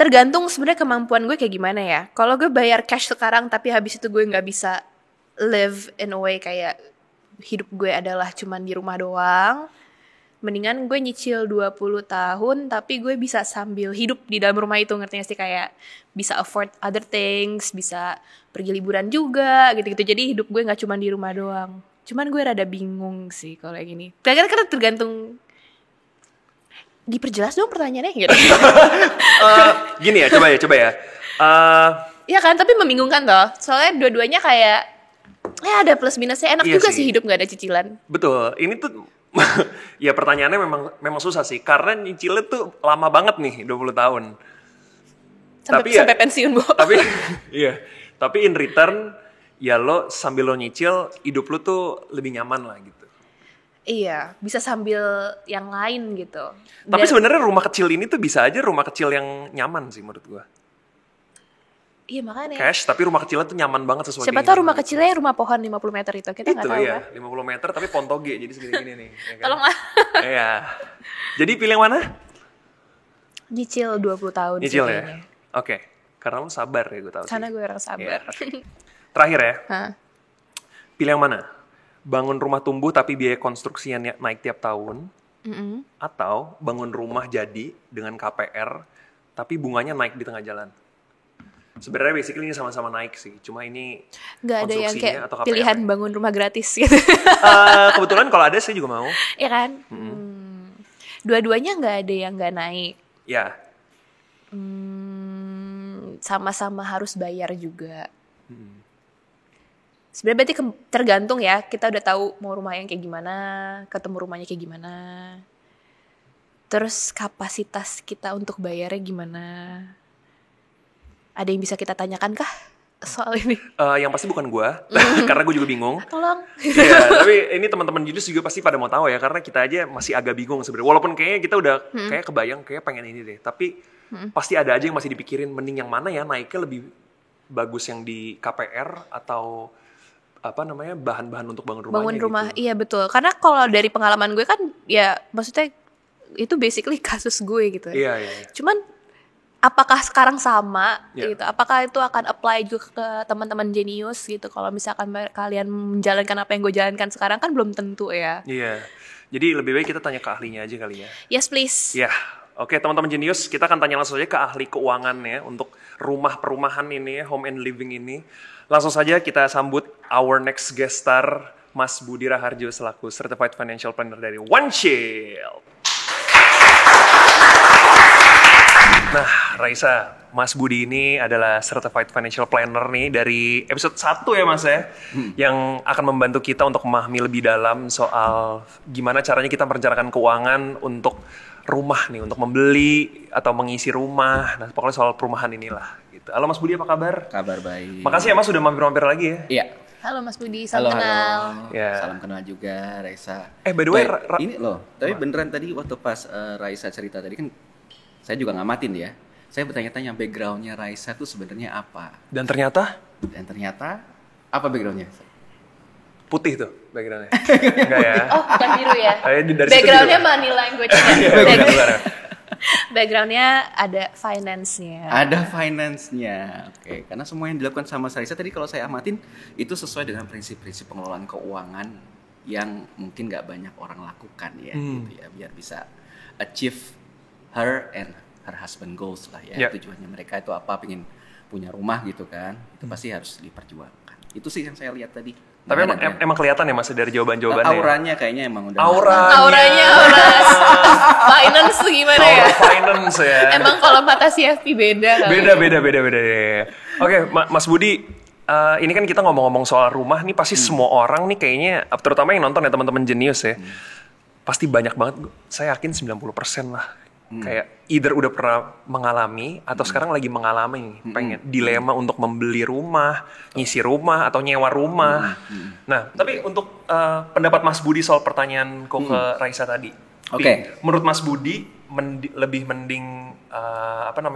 Tergantung sebenarnya kemampuan gue kayak gimana ya. Kalau gue bayar cash sekarang tapi habis itu gue nggak bisa live in a way kayak hidup gue adalah cuman di rumah doang. Mendingan gue nyicil 20 tahun tapi gue bisa sambil hidup di dalam rumah itu, ngerti gak sih? Kayak bisa afford other things, bisa pergi liburan juga gitu-gitu. Jadi hidup gue gak cuma di rumah doang. Cuman gue rada bingung sih kalau yang gini. Karena tergantung. Diperjelas dong pertanyaannya gitu. Gini ya, coba ya. Iya kan, tapi membingungkan toh. Soalnya dua-duanya kayak ada plus minusnya. Enak Iya juga sih. sih hidup gak ada cicilan. Betul, ini tuh ya pertanyaannya memang susah sih karena nyicilnya tuh lama banget nih 20 tahun. Sampai pensiun, Bo. Tapi iya, tapi in return ya lo sambil lo nyicil hidup lo tuh lebih nyaman lah gitu. Iya, bisa sambil yang lain gitu. Tapi sebenarnya rumah kecil ini tuh bisa aja rumah kecil yang nyaman sih menurut gua. Iya makanya. Cash tapi rumah kecilnya tuh nyaman banget sesuai Siapa tahu rumah kecilnya rumah pohon 50 meter itu. Kita nggak itu tahu ya, kan. 50 meter tapi pontoge jadi segini-gini nih. Ya kan? Tolonglah. Iya. Jadi pilih yang mana? Nyicil 20 tahun sih Nyicil ya? kayaknya. Oke. Karena lo sabar ya gue tahu Karena sih. gue orang sabar. Terakhir ya. Hah? Pilih yang mana? Bangun rumah tumbuh tapi biaya konstruksinya naik tiap tahun, atau bangun rumah jadi dengan KPR tapi bunganya naik di tengah jalan. Sebenarnya basically ini sama-sama naik sih, cuma ini Gak ada yang konstruksinya kayak atau KPR. pilihan bangun rumah gratis gitu. Kebetulan kalau ada saya juga mau. Iya kan? Dua-duanya gak ada yang gak naik. Ya, Sama-sama harus bayar juga. Sebenarnya berarti tergantung ya, kita udah tahu mau rumah yang kayak gimana, ketemu rumahnya kayak gimana. Terus kapasitas kita untuk bayarnya gimana. Ada yang bisa kita tanyakan kah soal ini? Yang pasti bukan gue, karena gue juga bingung. Tolong. Iya, tapi ini teman-teman Genius juga pasti pada mau tahu ya, karena kita aja masih agak bingung sebenarnya. Walaupun kayaknya kita udah kayak kebayang, kayak pengen ini deh. Tapi pasti ada aja yang masih dipikirin, mending yang mana ya naiknya lebih bagus, yang di KPR atau apa namanya bahan-bahan untuk bangun rumahnya. Bangun rumah, gitu. iya betul. Karena kalau dari pengalaman gue kan, ya maksudnya itu basically kasus gue gitu. Iya, iya. Cuman apakah sekarang sama Yeah. gitu? Apakah itu akan apply juga ke teman-teman Genius gitu? Kalau misalkan kalian menjalankan apa yang gue jalankan sekarang kan belum tentu ya. Iya. Jadi lebih baik kita tanya ke ahlinya aja kali ya. Yes please. Ya, oke teman-teman Genius, kita akan tanya langsung aja ke ahli keuangan ya untuk rumah perumahan ini, home and living ini. Langsung saja kita sambut our next guest star, Mas Budi Raharjo selaku Certified Financial Planner dari OneShield. Nah, Raisa, Mas Budi ini adalah Certified Financial Planner nih dari episode 1 ya Mas ya, yang akan membantu kita untuk memahami lebih dalam soal gimana caranya kita merencanakan keuangan untuk rumah nih, untuk membeli atau mengisi rumah. Nah, pokoknya soal perumahan inilah. Gitu. Halo Mas Budi, apa kabar? Kabar baik. Makasih ya Mas sudah mampir-mampir lagi ya. Iya. Halo Mas Budi, salam kenal. Ya. Salam kenal juga Raisa. By the way, ini loh, tapi beneran tadi waktu pas Raisa cerita tadi kan saya juga ngamatin ya. Saya bertanya-tanya backgroundnya Raisa tuh sebenarnya apa? dan ternyata Dan ternyata apa backgroundnya? putih tuh backgroundnya. Enggak ya? Oh, bukan biru ya? Dari situ Backgroundnya gitu. money language. Backgroundnya ada finance-nya. Ada finance-nya. Oke, karena semua yang dilakukan sama Raisa tadi kalau saya amatin itu sesuai dengan prinsip-prinsip pengelolaan keuangan yang mungkin nggak banyak orang lakukan ya, gitu ya, biar bisa achieve her and her husband goals lah ya. Yeah. Tujuannya mereka itu apa, pengen punya rumah gitu kan, itu pasti harus diperjuangkan. Itu sih yang saya lihat tadi. Tapi emang kelihatan ya Mas dari jawaban-jawabannya. auranya kayaknya emang udah. Auranya finance tuh gimana ya? Aura finance ya. Emang kalau mata CFP beda kali. Beda ya. Oke, Mas Budi, ini kan kita ngomong-ngomong soal rumah nih, pasti semua orang nih kayaknya, terutama yang nonton ya teman-teman Genius ya, pasti banyak banget, saya yakin 90% lah. Kayak either udah pernah mengalami atau sekarang lagi mengalami pengen dilema untuk membeli rumah, ngisi rumah atau nyewa rumah. Nah, tapi untuk pendapat Mas Budi soal pertanyaan kok ke Raisa tadi. Oke. Menurut Mas Budi lebih mending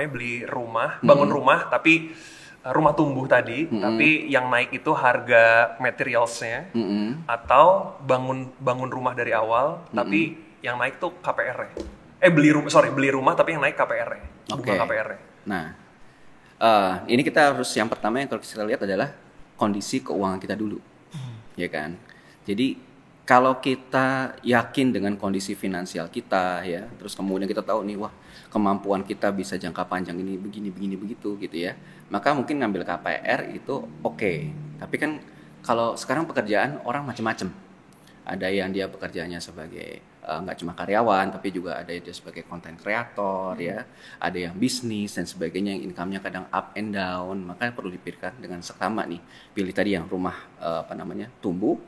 beli rumah, bangun rumah tapi rumah tumbuh tadi, tapi yang naik itu harga materialsnya, atau bangun rumah dari awal, tapi yang naik tuh KPR-nya. Beli rumah tapi yang naik KPR-nya, bukan KPR-nya. Nah, ini kita harus yang pertama yang kalau kita lihat adalah kondisi keuangan kita dulu, ya kan. Jadi kalau kita yakin dengan kondisi finansial kita ya, terus kemudian kita tahu nih, wah kemampuan kita bisa jangka panjang ini begini begitu gitu ya, maka mungkin ngambil KPR itu oke. Tapi kan kalau sekarang pekerjaan orang macam-macam. Ada yang dia pekerjaannya sebagai nggak cuma karyawan, tapi juga ada dia sebagai content creator ya, ada yang bisnis dan sebagainya yang income-nya kadang up and down. Maka perlu dipikirkan dengan seksama nih. Pilih tadi yang rumah tumbuh,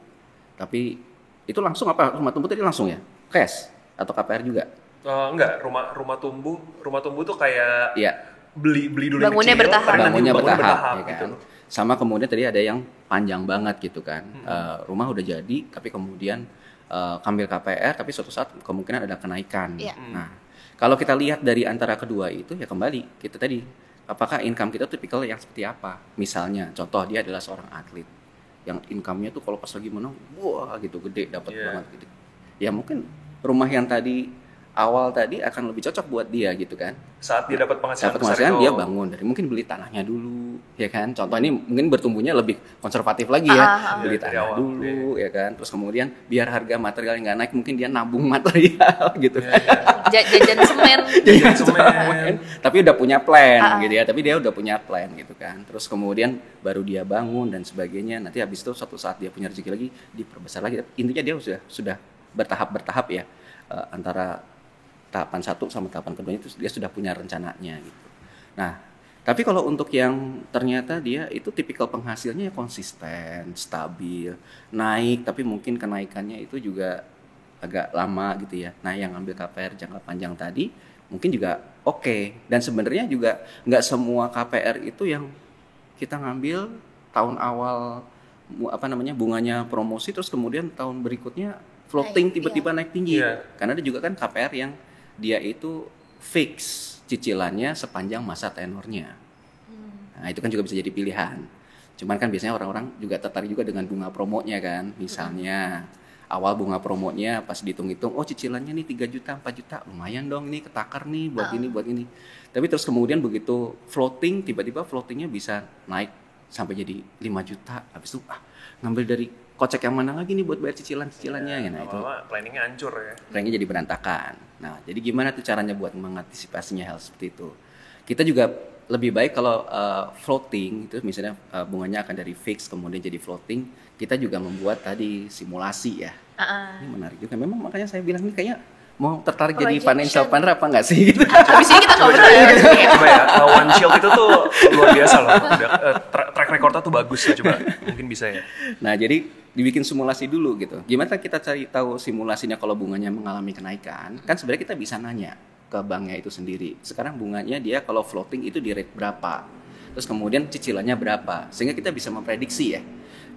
tapi itu langsung rumah tumbuh tadi langsung ya cash atau KPR juga? Enggak, rumah tumbuh tuh kayak Iya. beli dulu Bangunnya yang kecil, bertahap. nanti Bangunnya bertahap ya gitu. kan. Sama kemudian tadi ada yang panjang banget gitu kan. Rumah udah jadi tapi kemudian ambil KPR tapi suatu saat kemungkinan ada kenaikan. Iya. Nah, kalau kita lihat dari antara kedua itu ya kembali kita tadi apakah income kita tipikal yang seperti apa? Misalnya contoh dia adalah seorang atlet yang income-nya tuh kalau pas lagi menang wah gitu gede dapat banget gitu. Ya mungkin rumah yang tadi awal tadi akan lebih cocok buat dia gitu kan. Saat dia dapat penghasilan Dapat besar penghasilan itu, dia bangun dari mungkin beli tanahnya dulu ya kan. Contoh ini mungkin bertumbuhnya lebih konservatif lagi ya. Beli dari tanah awal, dulu ya kan. Terus kemudian biar harga material nggak naik mungkin dia nabung material gitu kan. Jajan semen. Jajan semen. Tapi udah punya plan gitu ya. Tapi dia udah punya plan gitu kan. Terus kemudian baru dia bangun dan sebagainya. Nanti habis itu suatu saat dia punya rezeki lagi diperbesar lagi. Intinya dia sudah bertahap ya antara tahapan 1 sama tahapan kedua itu dia sudah punya rencananya gitu. Nah, tapi kalau untuk yang ternyata dia itu tipikal penghasilnya konsisten, stabil, naik tapi mungkin kenaikannya itu juga agak lama gitu ya. Nah, yang ambil KPR jangka panjang tadi mungkin juga oke. Dan sebenarnya juga nggak semua KPR itu yang kita ngambil tahun awal bunganya promosi, terus kemudian tahun berikutnya floating tiba-tiba naik tinggi. Karena ada juga kan KPR yang dia itu fix cicilannya sepanjang masa tenornya. Nah, itu kan juga bisa jadi pilihan. Cuman kan biasanya orang-orang juga tertarik juga dengan bunga promonya kan. Misalnya awal bunga promonya pas dihitung-hitung, oh cicilannya nih 3 juta, 4 juta, lumayan dong ini ketakar nih buat ini. Tapi terus kemudian begitu floating, tiba-tiba floatingnya bisa naik sampai jadi 5 juta. Habis itu ngambil dari kocek yang mana lagi nih buat bayar cicilannya ya, nah itu planningnya hancur ya. Planningnya jadi berantakan. Nah, jadi gimana tuh caranya buat mengantisipasinya hal seperti itu? Kita juga lebih baik kalau floating itu misalnya bunganya akan dari fix kemudian jadi floating, kita juga membuat tadi simulasi ya. Ini menarik juga. Memang makanya saya bilang ini kayaknya mau tertarik jadi financial planner apa nggak sih? Gitu. Habis ini kita ngobrol ya. Coba ya, One Shield itu tuh luar biasa loh. Track recordnya tuh bagus ya, coba mungkin bisa ya. Nah, jadi dibikin simulasi dulu gitu. Gimana kita cari tahu simulasinya kalau bunganya mengalami kenaikan? Kan sebenarnya kita bisa nanya ke banknya itu sendiri. Sekarang bunganya dia kalau floating itu di rate berapa? Terus kemudian cicilannya berapa? Sehingga kita bisa memprediksi ya.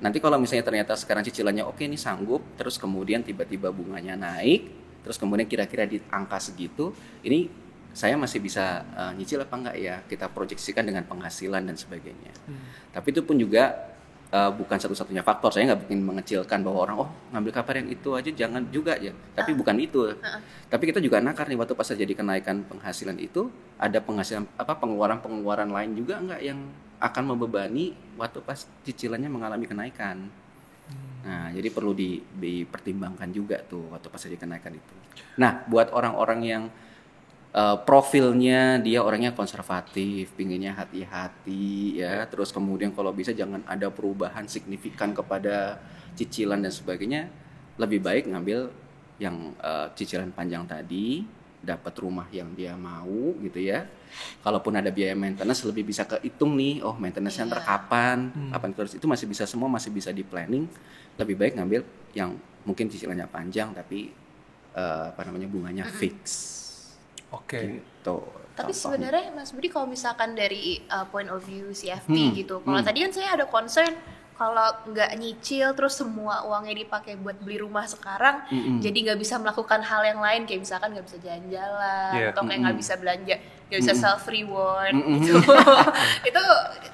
Nanti kalau misalnya ternyata sekarang cicilannya oke ini sanggup, terus kemudian tiba-tiba bunganya naik, terus kemudian kira-kira di angka segitu, ini saya masih bisa nyicil apa enggak ya? Kita proyeksikan dengan penghasilan dan sebagainya. Tapi itu pun juga bukan satu-satunya faktor. Saya nggak bikin mengecilkan bahwa orang ngambil KPR yang itu aja jangan juga ya. Tapi bukan itu. Tapi kita juga nakar nih waktu pas terjadi kenaikan penghasilan itu ada penghasilan pengeluaran lain juga enggak yang akan membebani waktu pas cicilannya mengalami kenaikan. Nah, jadi perlu dipertimbangkan juga tuh waktu pas terjadi kenaikan itu. Nah, buat orang-orang yang profilnya dia orangnya konservatif, pinginnya hati-hati ya, terus kemudian kalau bisa jangan ada perubahan signifikan kepada cicilan dan sebagainya, lebih baik ngambil yang cicilan panjang tadi, dapat rumah yang dia mau gitu ya. Kalaupun ada biaya maintenance lebih bisa kehitung nih, maintenance-nya ntar kapan terus itu masih bisa, semua masih bisa di planning. Lebih baik ngambil yang mungkin cicilannya panjang tapi bunganya fix. Oke. Gitu. Tapi sebenarnya Mas Budi kalau misalkan dari point of view CFP gitu, kalau tadi kan saya ada concern kalau nggak nyicil terus semua uangnya dipakai buat beli rumah sekarang, jadi nggak bisa melakukan hal yang lain kayak misalkan nggak bisa jalan-jalan atau kayak nggak bisa belanja, nggak bisa self reward gitu. Itu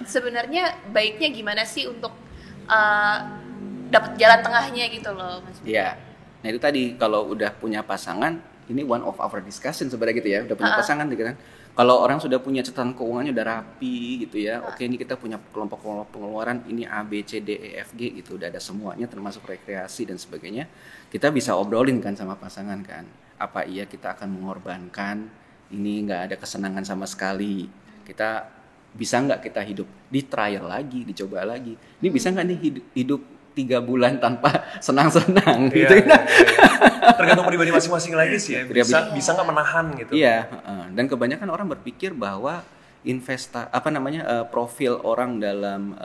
sebenarnya baiknya gimana sih untuk dapat jalan tengahnya gitu loh, Mas Budi? Iya. Nah itu tadi kalau udah punya pasangan, ini one of our discussion sebenarnya gitu ya, udah punya pasangan gitu kan. Kalau orang sudah punya catatan keuangannya udah rapi gitu ya, oke ini kita punya kelompok pengeluaran ini A, B, C, D, E, F, G gitu, udah ada semuanya termasuk rekreasi dan sebagainya. Kita bisa obrolin kan sama pasangan kan, apa iya kita akan mengorbankan ini nggak ada kesenangan sama sekali. Kita bisa nggak kita hidup di trial lagi, dicoba lagi. Ini bisa nggak nih hidup 3 bulan tanpa senang-senang gitu. Tergantung pribadi masing-masing lagi sih ya. Bisa nggak menahan gitu. Iya, dan kebanyakan orang berpikir bahwa profil orang dalam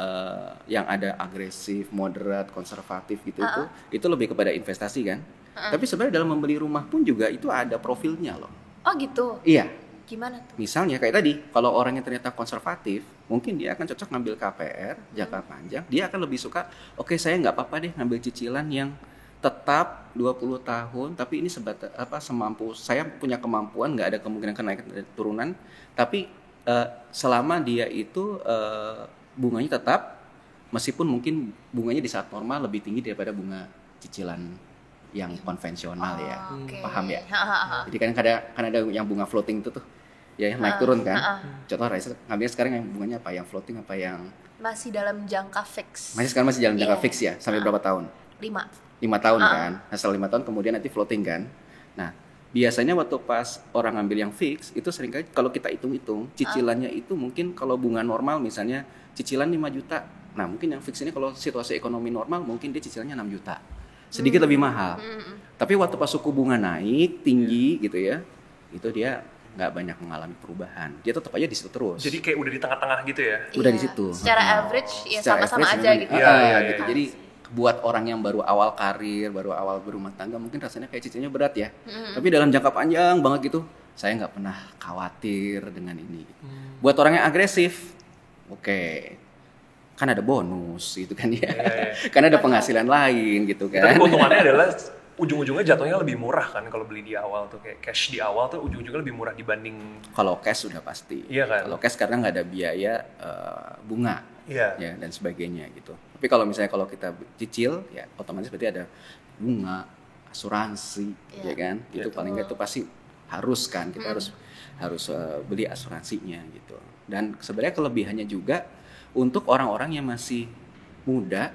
yang ada agresif, moderat, konservatif gitu itu lebih kepada investasi kan. Tapi sebenarnya dalam membeli rumah pun juga itu ada profilnya loh. Oh gitu. Iya. Gimana tuh? Misalnya kayak tadi, kalau orangnya ternyata konservatif, mungkin dia akan cocok ngambil KPR jangka panjang. Dia akan lebih suka, oke saya nggak apa-apa deh ngambil cicilan yang tetap 20 tahun, tapi ini semampu saya punya kemampuan, nggak ada kemungkinan kenaikan dan turunan, tapi selama dia itu bunganya tetap, meskipun mungkin bunganya di saat normal lebih tinggi daripada bunga cicilan yang konvensional ya, paham ya? Jadi kan ada yang bunga floating itu tuh, ya naik turun kan. Contoh Raisa ngambil sekarang yang bunganya apa, yang floating apa yang masih dalam jangka fix? Sekarang masih dalam jangka fix ya, sampai berapa tahun? 5 tahun kan. Nah, setelah 5 tahun kemudian nanti floating kan. Nah, biasanya waktu pas orang ngambil yang fix itu seringkali kalau kita hitung-hitung cicilannya itu mungkin kalau bunga normal misalnya cicilan 5 juta. Nah, mungkin yang fix ini kalau situasi ekonomi normal mungkin dia cicilannya 6 juta. Sedikit lebih mahal. Tapi waktu pas suku bunga naik tinggi gitu ya, itu dia nggak banyak mengalami perubahan. Dia tetap aja di situ terus. Jadi kayak udah di tengah-tengah gitu ya? Udah di situ. Secara average ya sama-sama aja gitu. Gitu. Jadi buat orang yang baru awal karir, baru awal berumah tangga mungkin rasanya kayak cicilannya berat ya. Tapi dalam jangka panjang banget gitu, saya nggak pernah khawatir dengan ini. Buat orang yang agresif, oke, kan ada bonus gitu kan ya, kan ada penghasilan lain gitu Tapi kan. keuntungannya adalah ujung-ujungnya jatuhnya lebih murah kan kalau beli di awal tuh, kayak cash di awal tuh ujung-ujungnya lebih murah dibanding. Kalau cash sudah pasti. Iya kan? Kalau cash karena nggak ada biaya bunga, Iya. ya dan sebagainya gitu. Tapi kalau misalnya kalau kita cicil, ya otomatis berarti ada bunga, asuransi, ya kan? Itu paling nggak itu pasti harus kan, kita harus beli asuransinya gitu. Dan sebenarnya kelebihannya juga untuk orang-orang yang masih muda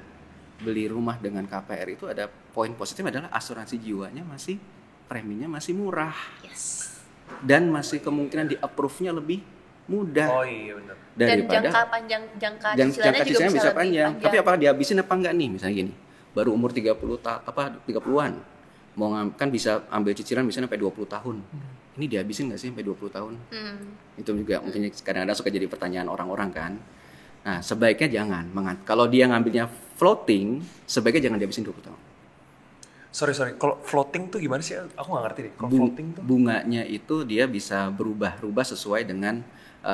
beli rumah dengan KPR itu ada poin positif adalah asuransi jiwanya masih preminya masih murah. Yes. Dan masih kemungkinan di approve-nya lebih mudah. Oh iya benar. Dan Daripada jangka panjang jangka dan cicilannya jangka juga cicilannya bisa lebih panjang. Tapi apakah dihabisin apa enggak nih? Misalnya gini, baru umur 30-an. Kan bisa ambil cicilan misalnya sampai 20 tahun. Ini dihabisin nggak sih sampai 20 tahun? Itu juga mungkin kadang-kadang suka jadi pertanyaan orang-orang kan. Nah, sebaiknya jangan. Kalau dia ngambilnya floating, sebaiknya jangan dihabisin 20 tahun. Sorry. Kalau floating tuh gimana sih? Aku nggak ngerti deh. Kalau floating tuh? Bunganya itu dia bisa berubah-ubah sesuai dengan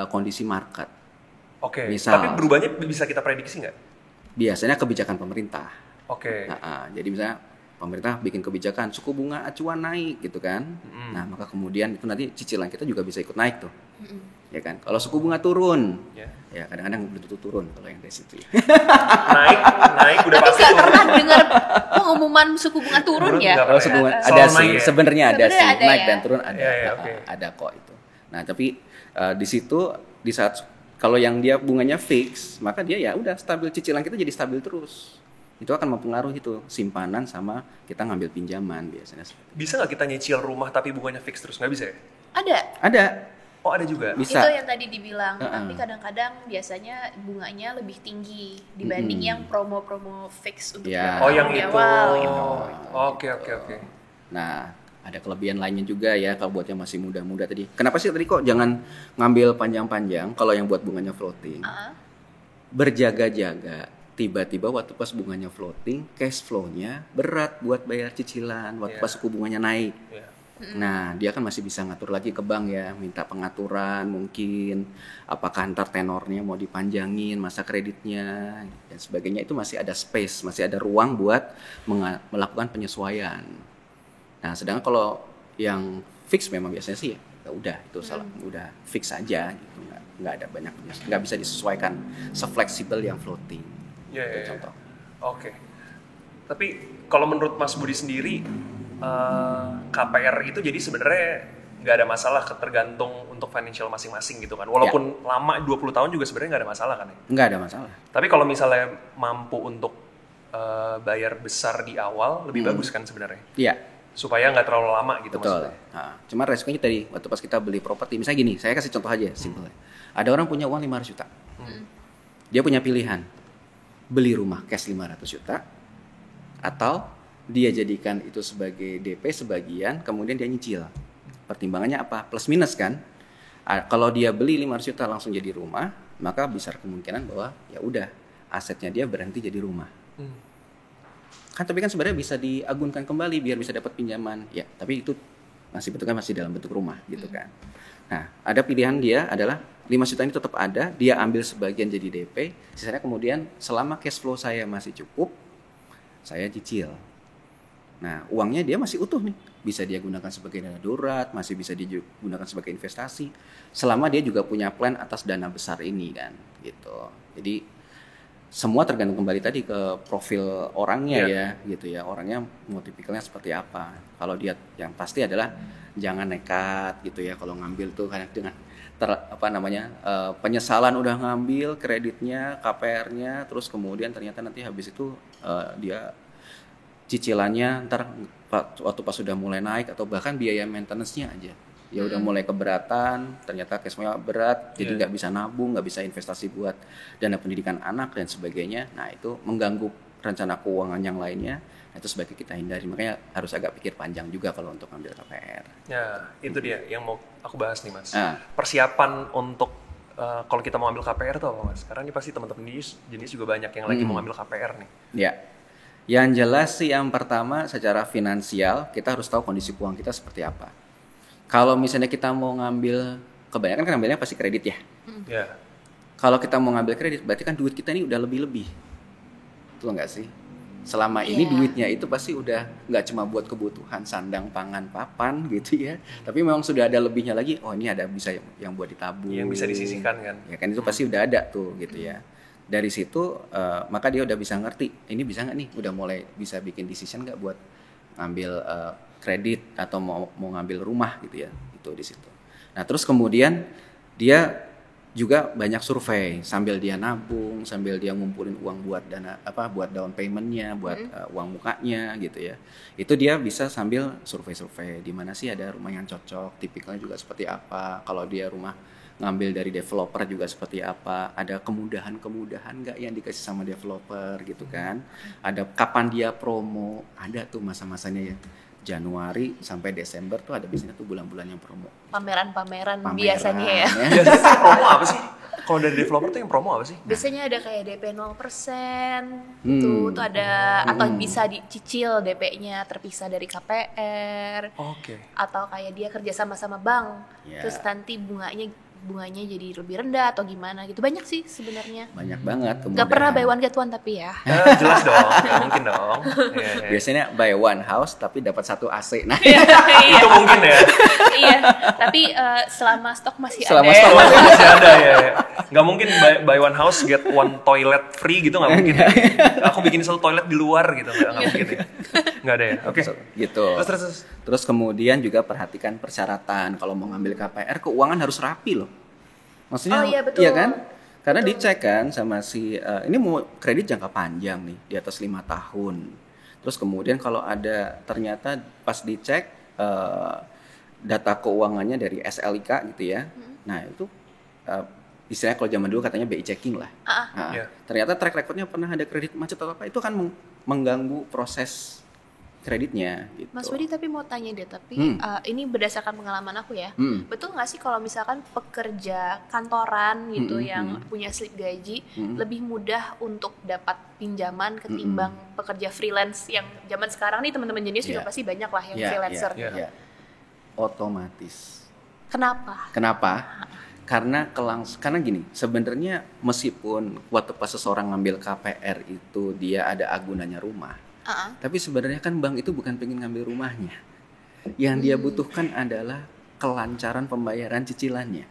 kondisi market. Oke. Misal. Tapi berubahnya bisa kita prediksi nggak? Biasanya kebijakan pemerintah. Oke. Jadi misalnya pemerintah bikin kebijakan suku bunga acuan naik gitu kan. Nah, maka kemudian itu nanti cicilan kita juga bisa ikut naik tuh. Ya kan? Kalau suku bunga turun, ya kadang-kadang belum tentu turun kalau yang dari situ. naik udah Tapi pasti nggak turun. pernah dengar pengumuman suku bunga turun ya. Nggak Kalau pernah suku bunga ya? ada Soal sih, naik ya? sebenarnya ada Sebenarnya sih, ada naik ya? dan turun ada. Iya, oke. Ada kok itu. Nah, tapi di situ di saat kalau yang dia bunganya fix, maka dia ya udah stabil, cicilan kita jadi stabil terus. Itu akan mempengaruhi itu simpanan sama kita ngambil pinjaman biasanya. Bisa nggak kita nyicil rumah tapi bunganya fix terus? Nggak bisa ya? Ada. Oh ada juga? Bisa. Itu yang tadi dibilang. Tapi kadang-kadang biasanya bunganya lebih tinggi dibanding yang promo-promo fix untuk Ya. Oh yang di itu. awal gitu. Oke. Nah, ada kelebihan lainnya juga ya kalau buat yang masih muda-muda tadi. Kenapa sih tadi kok jangan ngambil panjang-panjang kalau yang buat bunganya floating? Berjaga-jaga. Tiba-tiba waktu pas bunganya floating, cash flow-nya berat buat bayar cicilan waktu pas suku bunganya naik. Yeah. Nah, dia kan masih bisa ngatur lagi ke bank ya, minta pengaturan mungkin, apakah ntar tenornya mau dipanjangin, masa kreditnya, dan sebagainya. Itu masih ada space, masih ada ruang buat melakukan penyesuaian. Nah, sedangkan kalau yang fix memang biasanya sih ya udah itu udah fix aja gitu, nggak ada banyak, nggak bisa disesuaikan sefleksibel yang floating. Iya. Contoh. Oke. Tapi kalau menurut Mas Budi sendiri, KPR itu jadi sebenarnya nggak ada masalah tergantung untuk financial masing-masing gitu kan. Walaupun lama 20 tahun juga sebenarnya nggak ada masalah kan ya? Nggak ada masalah. Tapi kalau misalnya mampu untuk bayar besar di awal, lebih bagus kan sebenarnya? Iya. Supaya nggak terlalu lama gitu. Betul. Maksudnya. Nah, cuma resikonya tadi waktu pas kita beli properti, misalnya gini, saya kasih contoh aja, simple. Ada orang punya uang 500 juta. Dia punya pilihan, beli rumah cash 500 juta, atau dia jadikan itu sebagai DP sebagian, kemudian dia nyicil. Pertimbangannya apa? Plus minus kan? Kalau dia beli 500 juta langsung jadi rumah, maka besar kemungkinan bahwa ya udah asetnya dia berhenti jadi rumah. Kan tapi kan sebenarnya bisa diagunkan kembali biar bisa dapat pinjaman. Ya, tapi itu bentuknya masih dalam bentuk rumah gitu kan. Nah, ada pilihan dia adalah 5 juta ini tetap ada, dia ambil sebagian jadi DP, sisanya kemudian selama cash flow saya masih cukup, saya cicil. Nah, uangnya dia masih utuh nih. Bisa dia gunakan sebagai dana darurat, masih bisa digunakan sebagai investasi. Selama dia juga punya plan atas dana besar ini kan, gitu. Jadi semua tergantung kembali tadi ke profil orangnya ya, gitu ya. Orangnya mau tipikalnya seperti apa. Kalau dia yang pasti adalah jangan nekat gitu ya kalau ngambil tuh kayak dengan penyesalan udah ngambil kreditnya, KPR-nya, terus kemudian ternyata nanti habis itu dia cicilannya ntar waktu pas sudah mulai naik atau bahkan biaya maintenance-nya aja ya udah mulai keberatan, ternyata cash flow berat, jadi nggak bisa nabung, nggak bisa investasi buat dana pendidikan anak dan sebagainya. Nah itu mengganggu rencana keuangan yang lainnya. Nah, itu sebaiknya kita hindari. Makanya harus agak pikir panjang juga kalau untuk ambil KPR. Ya itu dia yang mau aku bahas nih Mas. Persiapan untuk kalau kita mau ambil KPR tuh apa Mas? Karena ini pasti teman-teman jenis juga banyak yang lagi mau ambil KPR nih. Ya. Yang jelas sih yang pertama secara finansial kita harus tahu kondisi keuangan kita seperti apa. Kalau misalnya kita mau ngambil, kebanyakan kan ngambilnya pasti kredit ya. Ya. Kalau kita mau ngambil kredit, berarti kan duit kita ini udah lebih-lebih. Betul nggak sih? Selama ini duitnya itu pasti udah nggak cuma buat kebutuhan sandang, pangan, papan gitu ya. Tapi memang sudah ada lebihnya lagi. Oh ini ada bisa yang buat ditabung. Yang bisa disisihkan kan. Ya kan itu pasti udah ada tuh gitu ya. Dari situ maka dia udah bisa ngerti. Ini bisa nggak nih? Udah mulai bisa bikin decision nggak buat ngambil kredit atau mau ngambil rumah gitu ya. Itu di situ. Nah terus kemudian dia juga banyak survei sambil dia nabung, sambil dia ngumpulin uang buat buat down paymentnya, buat uang mukanya gitu ya. Itu dia bisa sambil survei di mana sih ada rumah yang cocok, tipikalnya juga seperti apa. Kalau dia rumah ngambil dari developer juga seperti apa, ada kemudahan nggak yang dikasih sama developer gitu kan. Ada kapan dia promo, ada tuh masa-masanya ya. Januari sampai Desember tuh ada biasanya tuh bulan-bulan yang promo. Pameran biasanya ya. Biasanya promo apa sih? Kalau dari developer tuh yang promo apa sih? Biasanya ada kayak DP 0%, tuh ada atau bisa dicicil DP-nya terpisah dari KPR. Oke. Atau kayak dia kerja sama bank, terus nanti bunganya jadi lebih rendah atau gimana gitu. Banyak sih sebenarnya. Banyak banget. Gak pernah buy one get one tapi ya. Jelas dong, ya mungkin dong. Yeah. Biasanya buy one house tapi dapat 1 AC. Nah, Itu mungkin ya. Iya, tapi selama stok masih Selama ada. stok Masih ada ya. Nggak mungkin buy one house get one toilet free gitu, nggak mungkin ya. Aku bikin satu toilet di luar gitu, nggak mungkin ya. Nggak ada ya. Oke. gitu. Terus kemudian juga perhatikan persyaratan. Kalau mau ngambil KPR, keuangan harus rapi loh. Maksudnya, Oh, iya, betul. iya kan? Karena dicek kan sama si ini mau kredit jangka panjang nih, di atas 5 tahun. Terus kemudian kalau ada ternyata pas dicek data keuangannya dari SLIK gitu ya. Nah itu istilahnya kalau zaman dulu katanya BI checking lah. Yeah. Ternyata track recordnya pernah ada kredit macet atau apa, itu kan mengganggu proses kreditnya gitu. Mas Budi tapi mau tanya deh, tapi ini berdasarkan pengalaman aku ya, betul nggak sih kalau misalkan pekerja kantoran gitu yang punya slip gaji lebih mudah untuk dapat pinjaman ketimbang pekerja freelance yang zaman sekarang nih teman-teman jenis juga pasti banyak lah yang freelancer gitu. Otomatis. Kenapa? Karena gini, sebenarnya meskipun waktu pas seseorang ngambil KPR itu dia ada agunannya rumah, tapi sebenarnya kan bank itu bukan pengen ngambil rumahnya. Yang dia butuhkan adalah kelancaran pembayaran cicilannya,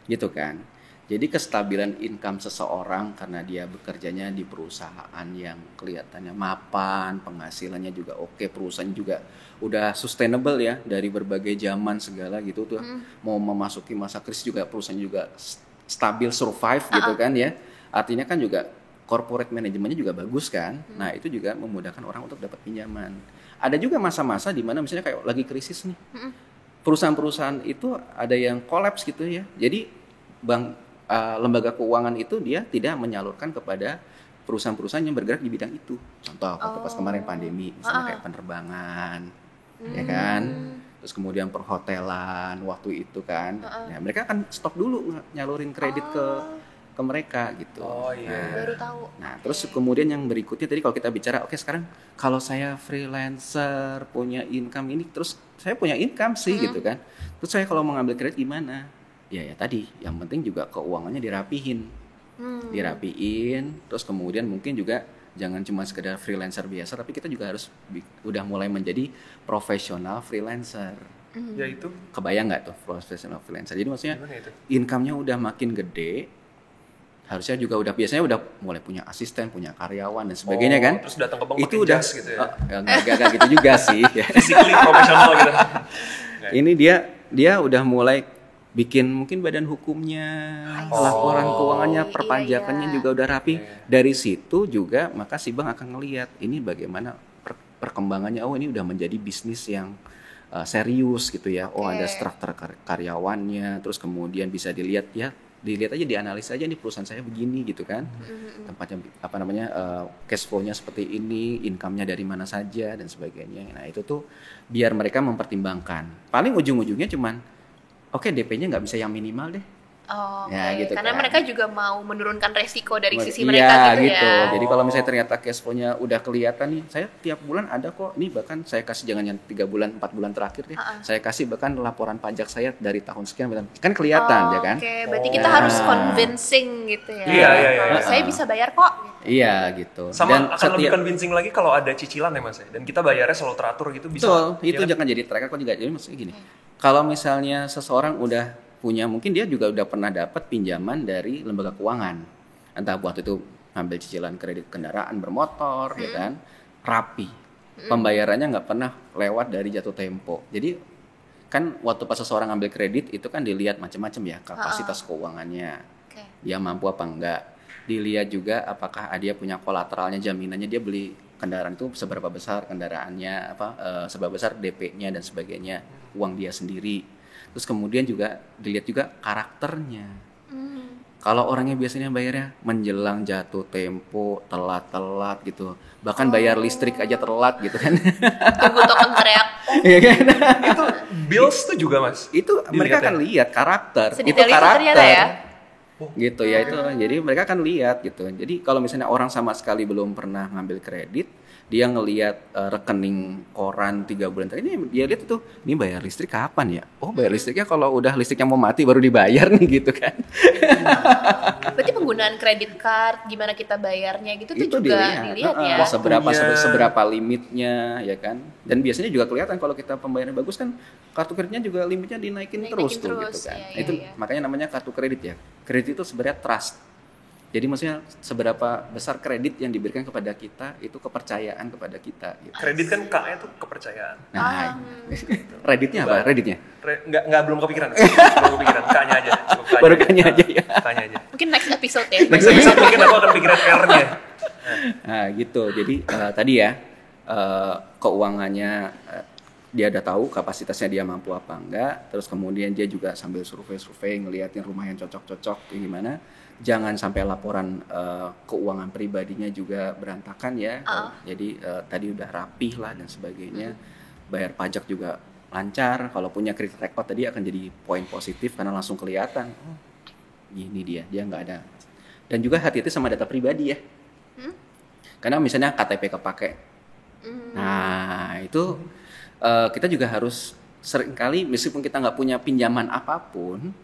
gitu kan. Jadi kestabilan income seseorang karena dia bekerjanya di perusahaan yang kelihatannya mapan, penghasilannya juga oke, perusahaannya juga udah sustainable ya dari berbagai zaman segala gitu tuh. Mau memasuki masa krisis juga perusahaannya juga stabil survive gitu kan ya. Artinya kan juga corporate manajemennya juga bagus kan. Nah, itu juga memudahkan orang untuk dapat pinjaman. Ada juga masa-masa di mana misalnya kayak lagi krisis nih. Perusahaan-perusahaan itu ada yang collapse gitu ya. Jadi lembaga keuangan itu dia tidak menyalurkan kepada perusahaan-perusahaan yang bergerak di bidang itu. Contoh waktu pas kemarin pandemi, misalnya kayak penerbangan, ya kan. Terus kemudian perhotelan waktu itu kan. Nah, mereka akan stop dulu nyalurin kredit ke mereka gitu. Baru tahu. Nah, terus kemudian yang berikutnya tadi kalau kita bicara, oke sekarang kalau saya freelancer punya income ini, terus saya punya income sih gitu kan. Terus saya kalau mau ngambil kredit gimana? Ya tadi, yang penting juga keuangannya dirapihin. Terus kemudian mungkin juga jangan cuma sekedar freelancer biasa, tapi kita juga harus udah mulai menjadi profesional freelancer. Ya itu. Kebayang nggak tuh profesional freelancer? Jadi maksudnya income-nya udah makin gede, harusnya juga biasanya udah mulai punya asisten, punya karyawan dan sebagainya kan. Terus datang ke bank itu pakai udah jas gitu ya. Agak gitu juga sih. Physically profesional gitu. Ini dia udah mulai bikin mungkin badan hukumnya, laporan keuangannya, perpajakannya juga udah rapi. Dari situ juga maka si bank akan ngelihat ini bagaimana perkembangannya. Oh, ini udah menjadi bisnis yang serius gitu ya. Oh, ada struktur karyawannya, terus kemudian bisa dilihat aja, dianalisa aja nih perusahaan saya begini gitu kan. Tempatnya cash flow-nya seperti ini, income-nya dari mana saja dan sebagainya. Nah, itu tuh biar mereka mempertimbangkan. Paling ujung-ujungnya cuman oke, DP-nya nggak bisa yang minimal deh. Oh, Ya, oke. gitu Karena kan. mereka juga mau menurunkan resiko dari sisi Iya, mereka gitu gitu. ya. Jadi kalau misalnya ternyata cash flow-nya udah kelihatan nih, saya tiap bulan ada kok. Ini bahkan saya kasih jangan yang 3 bulan, 4 bulan terakhir deh. Saya kasih bahkan laporan pajak saya dari tahun sekian kan kelihatan ya kan. Oke, berarti kita harus convincing gitu ya. Iya. Saya bisa bayar kok. Iya, gitu. Sama akan lebih convincing lagi kalau ada cicilan ya Mas. Dan kita bayarnya selalu teratur gitu bisa. Betul, itu ya kan? jangan jadi tracker kok juga. Jadi maksudnya gini. Kalau misalnya seseorang udah punya, mungkin dia juga udah pernah dapat pinjaman dari lembaga keuangan. Entah waktu itu ngambil cicilan kredit kendaraan bermotor, ya kan, rapi. Pembayarannya nggak pernah lewat dari jatuh tempo. Jadi kan waktu pas seseorang ngambil kredit itu kan dilihat macam-macam ya, kapasitas keuangannya, dia mampu apa enggak. Dilihat juga apakah dia punya kolateralnya, jaminannya, dia beli kendaraan itu seberapa besar kendaraannya, seberapa besar DP-nya dan sebagainya, uang dia sendiri. Terus kemudian juga dilihat juga karakternya. Kalau orangnya biasanya bayarnya menjelang jatuh tempo, telat-telat gitu. Bahkan bayar listrik aja telat gitu kan. Tunggu token teriak. Iya kan? Itu bills tuh juga Mas. Itu mereka akan lihat karakter. Itu Sedetail itu karakter. ternyata ya. Gitu ya itu. Jadi mereka akan lihat gitu. Jadi kalau misalnya orang sama sekali belum pernah ngambil kredit, dia ngelihat rekening koran 3 bulan tadi, ini dia lihat itu, ini bayar listrik kapan ya? Oh, bayar listriknya kalau udah listriknya mau mati baru dibayar nih gitu kan. Berarti penggunaan kredit card, gimana kita bayarnya gitu tuh Itu juga dilihat ya. Seberapa limitnya ya kan. Dan biasanya juga kelihatan kalau kita pembayarannya bagus kan, kartu kreditnya juga limitnya dinaikin terus tuh gitu kan. Iya, Itu makanya namanya kartu kredit ya. Kredit itu sebenarnya trust. Jadi maksudnya seberapa besar kredit yang diberikan kepada kita, itu kepercayaan kepada kita. Gitu. Kredit kan K-nya tuh kepercayaan. Nah, kreditnya apa? Kreditnya? Nggak belum kepikiran. Belum kepikiran. K-nya aja. Cukup K-nya. Baru K-nya aja ya. K-nya aja. Mungkin next episode ya. Next episode mungkin aku akan pikiran R-nya. Nah gitu. Jadi tadi ya keuangannya dia udah tahu kapasitasnya dia mampu apa enggak. Terus kemudian dia juga sambil survei ngeliatin rumah yang cocok-cocok kayak gimana. Jangan sampai laporan keuangan pribadinya juga berantakan ya. Jadi tadi udah rapih lah dan sebagainya. Bayar pajak juga lancar. Kalau punya credit record tadi akan jadi poin positif karena langsung kelihatan. Oh, ini dia nggak ada. Dan juga hati-hati sama data pribadi ya. Karena misalnya KTP kepake. Nah itu kita juga harus seringkali meskipun kita nggak punya pinjaman apapun,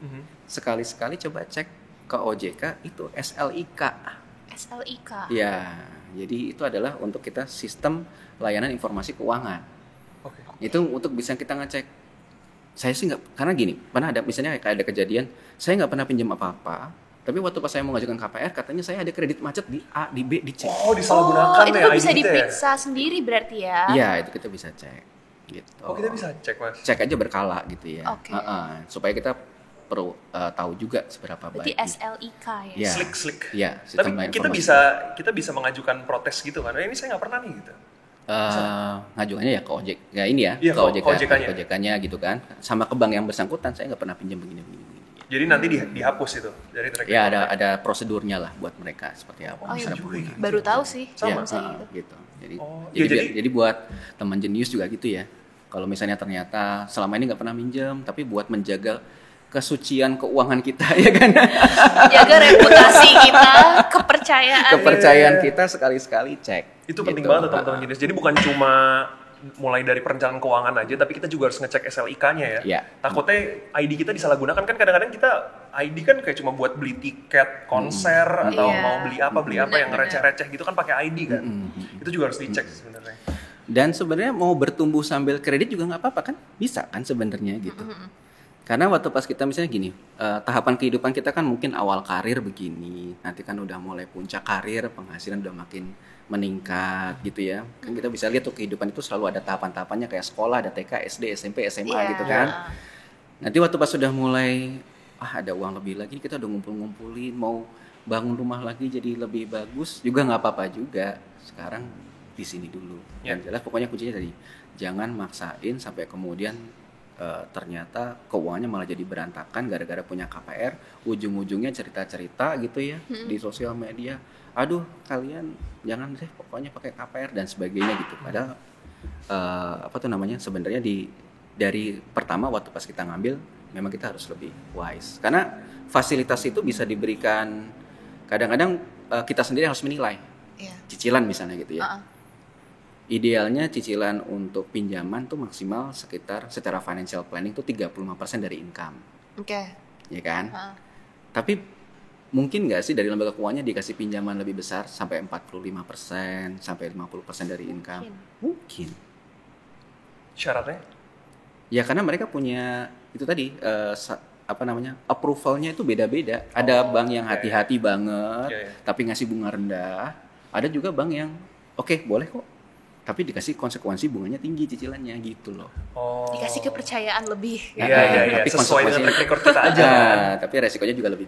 sekali-sekali coba cek ke OJK itu SLIK. SLIK. Ya, jadi itu adalah untuk kita sistem layanan informasi keuangan. Oke. Itu untuk bisa kita ngecek. Saya sih nggak, karena gini, pernah ada misalnya kayak ada kejadian, saya nggak pernah pinjam apa-apa, tapi waktu pas saya mau ngajukan KPR katanya saya ada kredit macet di A, di B, di C. Oh, disalahgunakan itu ya tuh bisa ID kita ya? diperiksa sendiri berarti ya. Iya, itu kita bisa cek. Gitu. Oh, kita bisa cek Mas. Cek aja berkala gitu ya. Oke. Supaya kita perlu tahu juga seberapa Berarti baik. SLIK ya. Ya. Slick. Ya, Tapi sistem kita informasi. bisa mengajukan protes gitu kan. Ini saya nggak pernah nih gitu. Ngajukannya ya ke OJK. Ya ini ya, Iya, ke OJK, ke OJK-nya. ke OJK-nya gitu kan. Sama ke bank yang bersangkutan saya nggak pernah pinjam begini. Jadi nanti dihapus itu dari track Ya record. ada prosedurnya lah buat mereka seperti apa. Oh iya Cara juga. penggunaan. Baru tahu sih. Ya, Sama gitu. gitu. Jadi, Oh, jadi buat teman jenius juga gitu ya. Kalau misalnya ternyata selama ini nggak pernah minjem, tapi buat menjaga kesucian keuangan kita ya kan. Jaga reputasi kita, Kepercayaan kita sekali-sekali cek. Itu penting gitu. banget teman-teman jenis. Jadi bukan cuma mulai dari perencanaan keuangan aja, tapi kita juga harus ngecek SLIK-nya ya. Iya. Takutnya ID kita disalahgunakan kan kadang-kadang kita ID kan kayak cuma buat beli tiket konser atau Iya. mau beli apa yang Benar-benar. receh-receh gitu kan pakai ID kan. Itu juga harus dicek sebenarnya. Dan sebenarnya mau bertumbuh sambil kredit juga nggak apa-apa kan, bisa kan sebenarnya gitu. Karena waktu pas kita misalnya gini, tahapan kehidupan kita kan mungkin awal karir begini, nanti kan udah mulai puncak karir, penghasilan udah makin meningkat gitu ya. Kan kita bisa lihat tuh kehidupan itu selalu ada tahapan-tahapannya kayak sekolah, ada TK, SD, SMP, SMA Iya. gitu kan. Nanti waktu pas sudah mulai ada uang lebih lagi, kita udah ngumpul-ngumpulin, mau bangun rumah lagi jadi lebih bagus juga nggak apa-apa juga. Sekarang di sini dulu. Yang jelas pokoknya kuncinya tadi, jangan maksain sampai kemudian ternyata keuangannya malah jadi berantakan gara-gara punya KPR, ujung-ujungnya cerita-cerita gitu ya di sosial media. Aduh, kalian jangan deh pokoknya pakai KPR dan sebagainya gitu. Padahal sebenarnya dari pertama waktu pas kita ngambil memang kita harus lebih wise. Karena fasilitas itu bisa diberikan, kadang-kadang kita sendiri harus menilai. Iya. Cicilan misalnya gitu ya. Idealnya cicilan untuk pinjaman tuh maksimal sekitar secara financial planning tuh 35% dari income. Oke. Ya kan? Tapi mungkin nggak sih dari lembaga keuangannya dikasih pinjaman lebih besar sampai 45%, sampai 50% dari income? Mungkin. Syaratnya? Ya karena mereka punya itu tadi approvalnya itu beda-beda. Ada bank yang hati-hati banget, tapi ngasih bunga rendah. Ada juga bank yang oke, boleh kok, tapi dikasih konsekuensi bunganya tinggi cicilannya gitu loh. Dikasih kepercayaan lebih. Iya. Tapi Sesuai dengan track record kita aja. Tapi resikonya juga lebih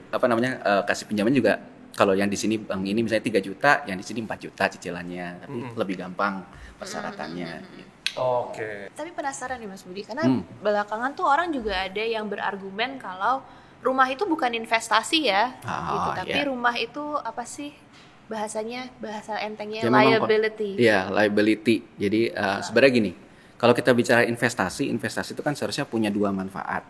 kasih pinjaman juga. Kalau yang di sini bank ini misalnya 3 juta, yang di sini 4 juta cicilannya, tapi lebih gampang persyaratannya. Gitu. Oke. Tapi penasaran nih Mas Budi, karena belakangan tuh orang juga ada yang berargumen kalau rumah itu bukan investasi ya, gitu. Tapi rumah itu apa sih? Bahasa entengnya liability. Iya, liability. Jadi sebenarnya gini, kalau kita bicara investasi itu kan seharusnya punya 2 manfaat.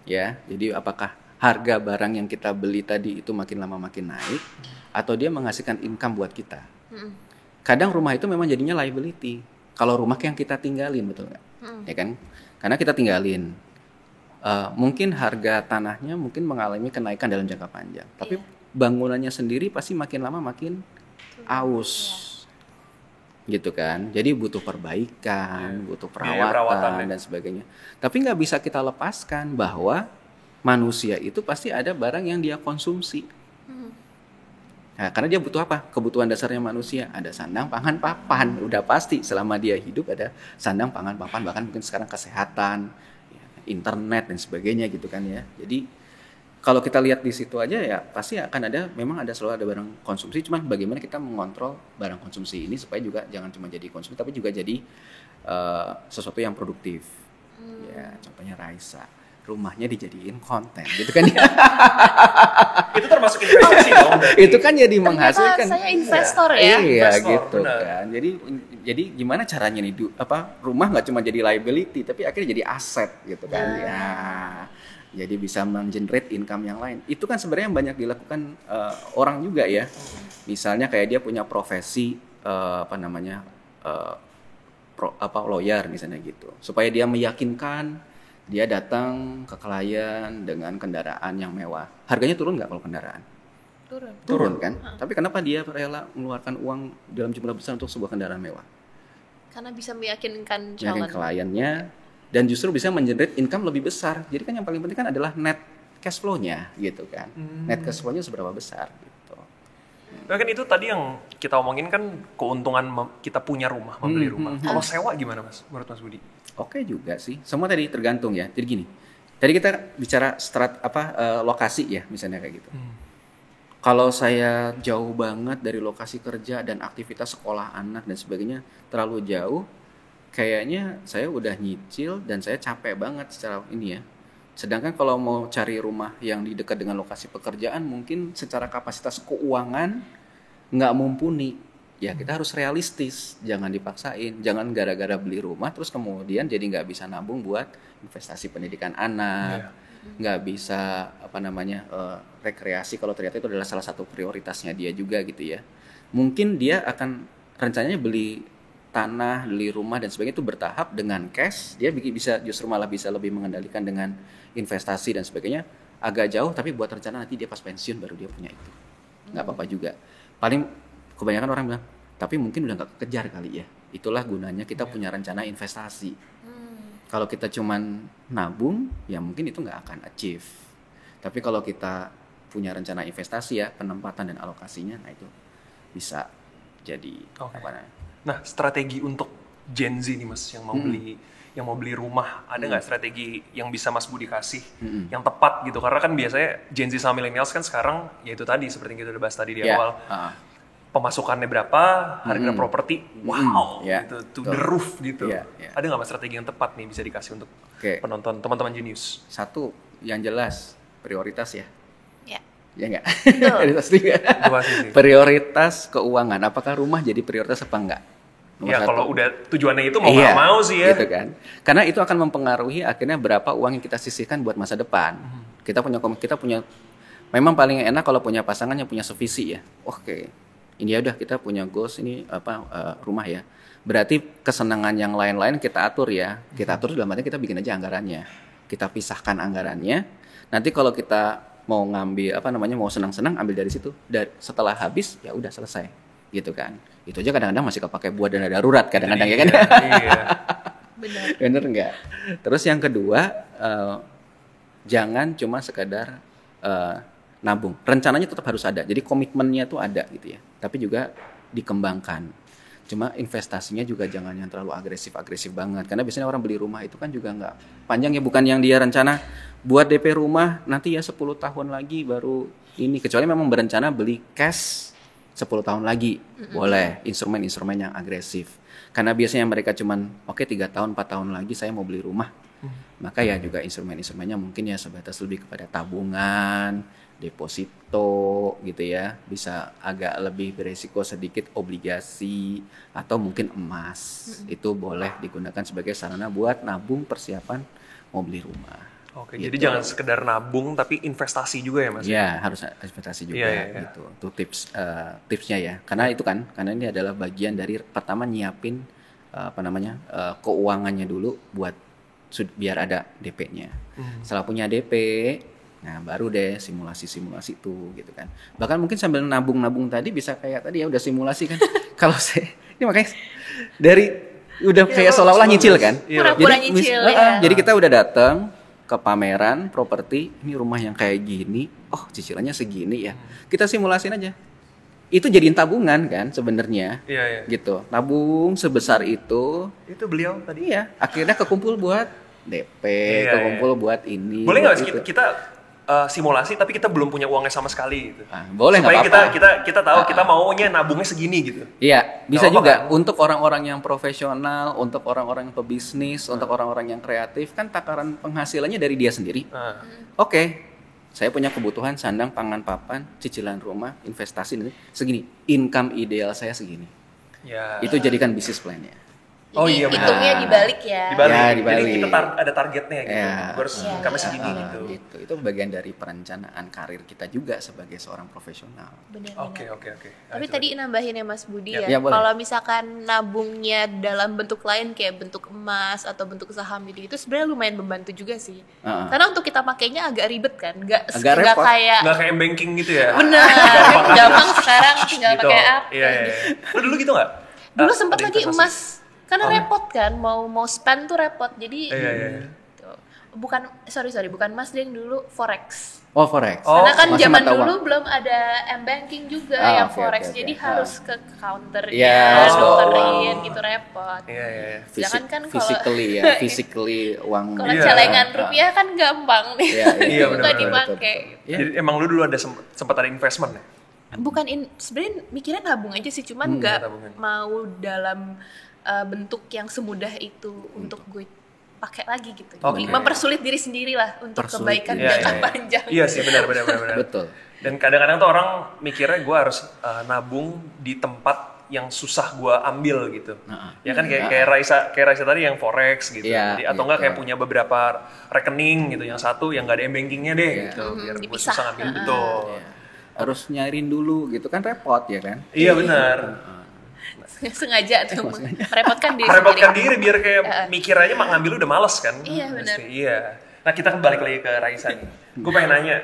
Ya, jadi apakah harga barang yang kita beli tadi itu makin lama makin naik, atau dia menghasilkan income buat kita. Kadang rumah itu memang jadinya liability. Kalau rumah yang kita tinggalin, betul nggak? Ya kan? Karena kita tinggalin. Mungkin harga tanahnya mungkin mengalami kenaikan dalam jangka panjang, tapi bangunannya sendiri pasti makin lama makin aus, gitu kan. Jadi butuh perbaikan, butuh perawatan dan sebagainya. Tapi nggak bisa kita lepaskan bahwa manusia itu pasti ada barang yang dia konsumsi. Nah, karena dia butuh apa? Kebutuhan dasarnya manusia, ada sandang, pangan, papan. Udah pasti selama dia hidup ada sandang, pangan, papan, bahkan mungkin sekarang kesehatan, internet dan sebagainya gitu kan ya. Jadi kalau kita lihat di situ aja ya pasti akan memang selalu ada barang konsumsi, cuman bagaimana kita mengontrol barang konsumsi ini supaya juga jangan cuma jadi konsumsi tapi juga jadi sesuatu yang produktif. Ya, contohnya Raisa, rumahnya dijadiin konten gitu kan ya. Itu termasuk investasi dong. Itu kan jadi menghasilkan. Saya investor ya. Iya gitu kan. Jadi gimana caranya nih rumah nggak cuma jadi liability tapi akhirnya jadi aset gitu kan. Ya. Jadi bisa mengenerate income yang lain. Itu kan sebenarnya yang banyak dilakukan orang juga ya. Misalnya kayak dia punya profesi lawyer misalnya gitu. Supaya dia meyakinkan dia datang ke klien dengan kendaraan yang mewah. Harganya turun nggak kalau kendaraan? Turun kan? Tapi kenapa dia rela mengeluarkan uang dalam jumlah besar untuk sebuah kendaraan mewah? Karena bisa meyakinkan kliennya. Dan justru bisa mengenerate income lebih besar. Jadi kan yang paling penting kan adalah net cash flow-nya gitu kan. Net cash flow-nya seberapa besar gitu. Nah, kan itu tadi yang kita omongin kan keuntungan kita punya rumah, membeli rumah. Kalau sewa gimana Mas, menurut Mas Budi? Oke juga sih. Semua tadi tergantung ya. Jadi gini. Tadi kita bicara lokasi ya, misalnya kayak gitu. Kalau saya jauh banget dari lokasi kerja dan aktivitas sekolah anak dan sebagainya terlalu jauh, kayaknya saya udah nyicil dan saya capek banget secara ini ya. Sedangkan kalau mau cari rumah yang di dekat dengan lokasi pekerjaan mungkin secara kapasitas keuangan nggak mumpuni. Ya kita harus realistis, jangan dipaksain. Jangan gara-gara beli rumah terus kemudian jadi nggak bisa nabung buat investasi pendidikan anak. Nggak bisa rekreasi kalau ternyata itu adalah salah satu prioritasnya dia juga gitu ya. Mungkin dia akan rencananya beli tanah, beli rumah dan sebagainya itu bertahap dengan cash, dia bisa justru malah bisa lebih mengendalikan dengan investasi dan sebagainya agak jauh tapi buat rencana nanti dia pas pensiun baru dia punya itu. Nggak apa-apa juga. Paling kebanyakan orang bilang, tapi mungkin udah nggak kekejar kali ya. Itulah gunanya kita punya rencana investasi. Kalau kita cuman nabung, ya mungkin itu nggak akan achieve. Tapi kalau kita punya rencana investasi ya, penempatan dan alokasinya, nah itu bisa jadi Nah, strategi untuk Gen Z nih Mas yang mau beli rumah, ada nggak strategi yang bisa Mas Budi kasih yang tepat gitu? Karena kan biasanya Gen Z sama millennials kan sekarang ya itu tadi seperti yang kita udah bahas tadi di awal. Pemasukannya berapa, harga properti, gitu, to the roof gitu. Ada nggak Mas strategi yang tepat nih bisa dikasih untuk penonton teman-teman Genius? Satu, yang jelas prioritas ya. Ya nggak? Dua sisi. Prioritas keuangan. Apakah rumah jadi prioritas apa enggak? Nomor Ya satu. kalau udah tujuannya itu mau Iya, nggak mau sih ya. gitu kan. Karena itu akan mempengaruhi akhirnya berapa uang yang kita sisihkan buat masa depan. Kita punya memang paling enak kalau punya pasangan yang punya sevisi ya. Oke. Ini ya udah kita punya goals ini rumah ya. Berarti kesenangan yang lain-lain kita atur ya. Kita atur dalam arti kita bikin aja anggarannya. Kita pisahkan anggarannya. Nanti kalau kita mau ngambil mau senang-senang ambil dari situ. Setelah habis ya udah selesai. Gitu kan. Itu aja kadang-kadang masih kepake buat dana darurat kadang-kadang ya kan. Iya. Benar. Bener nggak? Terus yang kedua, jangan cuma sekedar nabung. Rencananya tetap harus ada. Jadi komitmennya tuh ada gitu ya. Tapi juga dikembangkan. Cuma investasinya juga jangan yang terlalu agresif banget. Karena biasanya orang beli rumah itu kan juga nggak panjang ya. Bukan yang dia rencana buat DP rumah nanti ya 10 tahun lagi baru ini. Kecuali memang berencana beli cash 10 tahun lagi. Boleh instrumen-instrumen yang agresif. Karena biasanya mereka cuman 3 tahun 4 tahun lagi saya mau beli rumah. Maka ya juga instrumen-instrumennya mungkin ya sebatas lebih kepada tabungan, deposito gitu ya. Bisa agak lebih beresiko sedikit obligasi atau mungkin emas. Itu boleh digunakan sebagai sarana buat nabung persiapan mau beli rumah. Oke, Gitu. jadi jangan sekedar nabung tapi investasi juga ya Mas? Ya, harus investasi juga Iya. gitu. Itu tipsnya ya. Karena ini adalah bagian dari pertama nyiapin keuangannya dulu buat biar ada DP-nya. Setelah punya DP, nah baru deh simulasi itu gitu kan. Bahkan mungkin sambil nabung tadi bisa kayak tadi ya udah simulasi kan. Kalau saya ini makanya dari udah kayak seolah-olah nyicil kan. Iya. Pura-pura nyicil ya. Jadi kita udah datang ke pameran properti, ini rumah yang kayak gini, cicilannya segini ya. Kita simulasin aja. Itu jadiin tabungan kan sebenarnya. Iya. Gitu. Tabung sebesar itu. Itu beliau tadi. Iya, akhirnya kekumpul buat DP, Iya, kekumpul buat ini. Boleh nggak buat Mas, itu. kita simulasi tapi kita belum punya uangnya sama sekali gitu. Boleh nggak Supaya apa-apa. kita tahu kita maunya nabungnya segini gitu. Iya, bisa Nggak apa-apa juga kan? untuk orang-orang yang profesional, untuk orang-orang yang pebisnis, untuk orang-orang yang kreatif kan takaran penghasilannya dari dia sendiri. Nah, Oke, saya punya kebutuhan sandang, pangan, papan, cicilan rumah, investasi ini segini. Income ideal saya segini. ya. Itu jadikan bisnis plan-nya. Jadi Oh iya, benar. hitungnya dibalik ya. Dibalik. Ya, Jadi dibalik. kita ada targetnya gitu. Ya. Gue harus income segini gitu. Itu bagian dari perencanaan karir kita juga sebagai seorang profesional. Benar-benar. Oke. Tapi Nah, tadi nambahin ya Mas Budi ya. Ya, boleh. Kalau misalkan nabungnya dalam bentuk lain kayak bentuk emas atau bentuk saham gitu, itu sebenarnya lumayan membantu juga sih. Karena untuk kita pakainya agak ribet kan, Agak nggak repot. kayak nggak kayak banking gitu ya. bener gampang sekarang tinggal Gitu. pakai app. Iya. Lu dulu gitu nggak? Dulu Ah, sempat ada lagi investasi? emas, karena repot kan mau spend tuh repot. Jadi Iya. gitu. bukan emas deh yang dulu forex. Oh, forex. Karena kan Masih zaman mata uang. dulu belum ada m-banking juga Ah, yang oke, forex, oke. jadi harus ke counternya, Yes, nukerin gitu repot. Iya. Jangan kan kalau physically uang. kalau Iya. celengan rupiah kan gampang nih, Iya, iya, bukan benar, dipakai. Iya. Jadi emang lu dulu ada sempat ada investment ya? Bukan sebenarnya mikirnya nabung aja sih, cuman nggak tabungan. mau dalam bentuk yang semudah itu untuk gue pakai lagi gitu. Oke. Jadi mempersulit diri sendiri lah untuk Persulit kebaikan diri. jangka Iya. panjang. Iya sih benar. Betul. Dan kadang-kadang tuh orang mikirnya gue harus nabung di tempat yang susah gue ambil gitu. Ya kan kayak Raisa tadi yang forex gitu. Iya, Jadi, atau enggak gitu. kayak punya beberapa rekening gitu. Yang satu yang nggak ada m-bankingnya deh gitu. Biar gue dipisah. susah ngambil betul. Iya. Harus nyairin dulu gitu kan repot ya kan. Iya benar. Sengaja tuh merepotkan diri Merepotkan sendiri. diri biar kayak mikir aja mak ngambil udah males kan. Iya, benar. Pasti, iya. Nah kita kan balik lagi ke Raisa nih. Gue pengen nanya,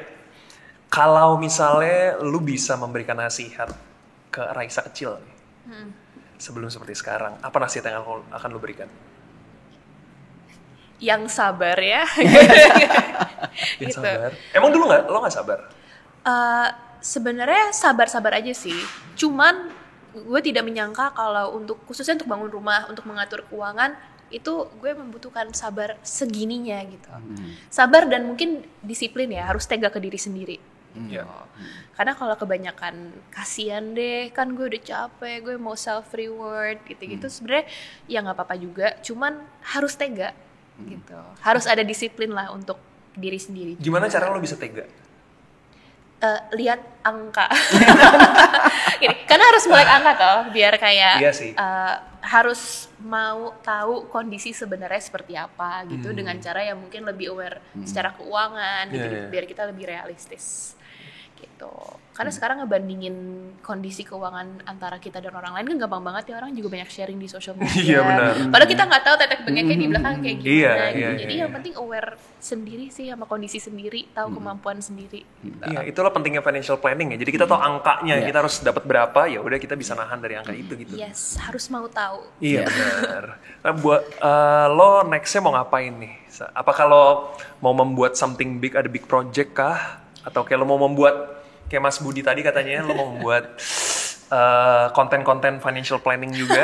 kalau misalnya lu bisa memberikan nasihat ke Raisa kecil nih, sebelum seperti sekarang, apa nasihat yang akan lu berikan? Yang sabar ya. Yang Gitu. sabar. Emang dulu lo nggak sabar? Sebenarnya sabar-sabar aja sih. Cuman gue tidak menyangka kalau khususnya untuk bangun rumah, untuk mengatur keuangan itu gue membutuhkan sabar segininya gitu. Sabar dan mungkin disiplin ya, harus tega ke diri sendiri. Iya. Karena kalau kebanyakan kasihan deh, kan gue udah capek, gue mau self reward gitu-gitu. Sebenarnya ya nggak apa-apa juga, cuman harus tega gitu. Harus ada disiplin lah untuk diri sendiri. Gimana cara lo bisa tega? lihat angka. Gini, karena harus melek angka toh, biar kayak Iya sih. harus mau tahu kondisi sebenarnya seperti apa gitu dengan cara yang mungkin lebih aware secara keuangan gitu, Iya, iya. biar kita lebih realistis gitu. Karena sekarang ngebandingin kondisi keuangan antara kita dan orang lain kan gampang banget ya, orang juga banyak sharing di social media. Iya, benar. Padahal kita nggak tahu tetek bengeknya di belakang kayak gimana Iya, gitu. iya, Jadi iya. yang penting aware sendiri sih sama kondisi sendiri, tahu kemampuan sendiri. Iya, itulah pentingnya financial planning ya. Jadi kita tahu angkanya, kita harus dapat berapa, ya udah kita bisa nahan dari angka itu gitu. Yes, harus mau tahu. Iya benar. Nah, buat lo nextnya mau ngapain nih? Apa kalau mau membuat something big, ada big project kah? Atau kayak lo mau membuat kayak Mas Budi tadi katanya lo mau membuat konten-konten financial planning juga?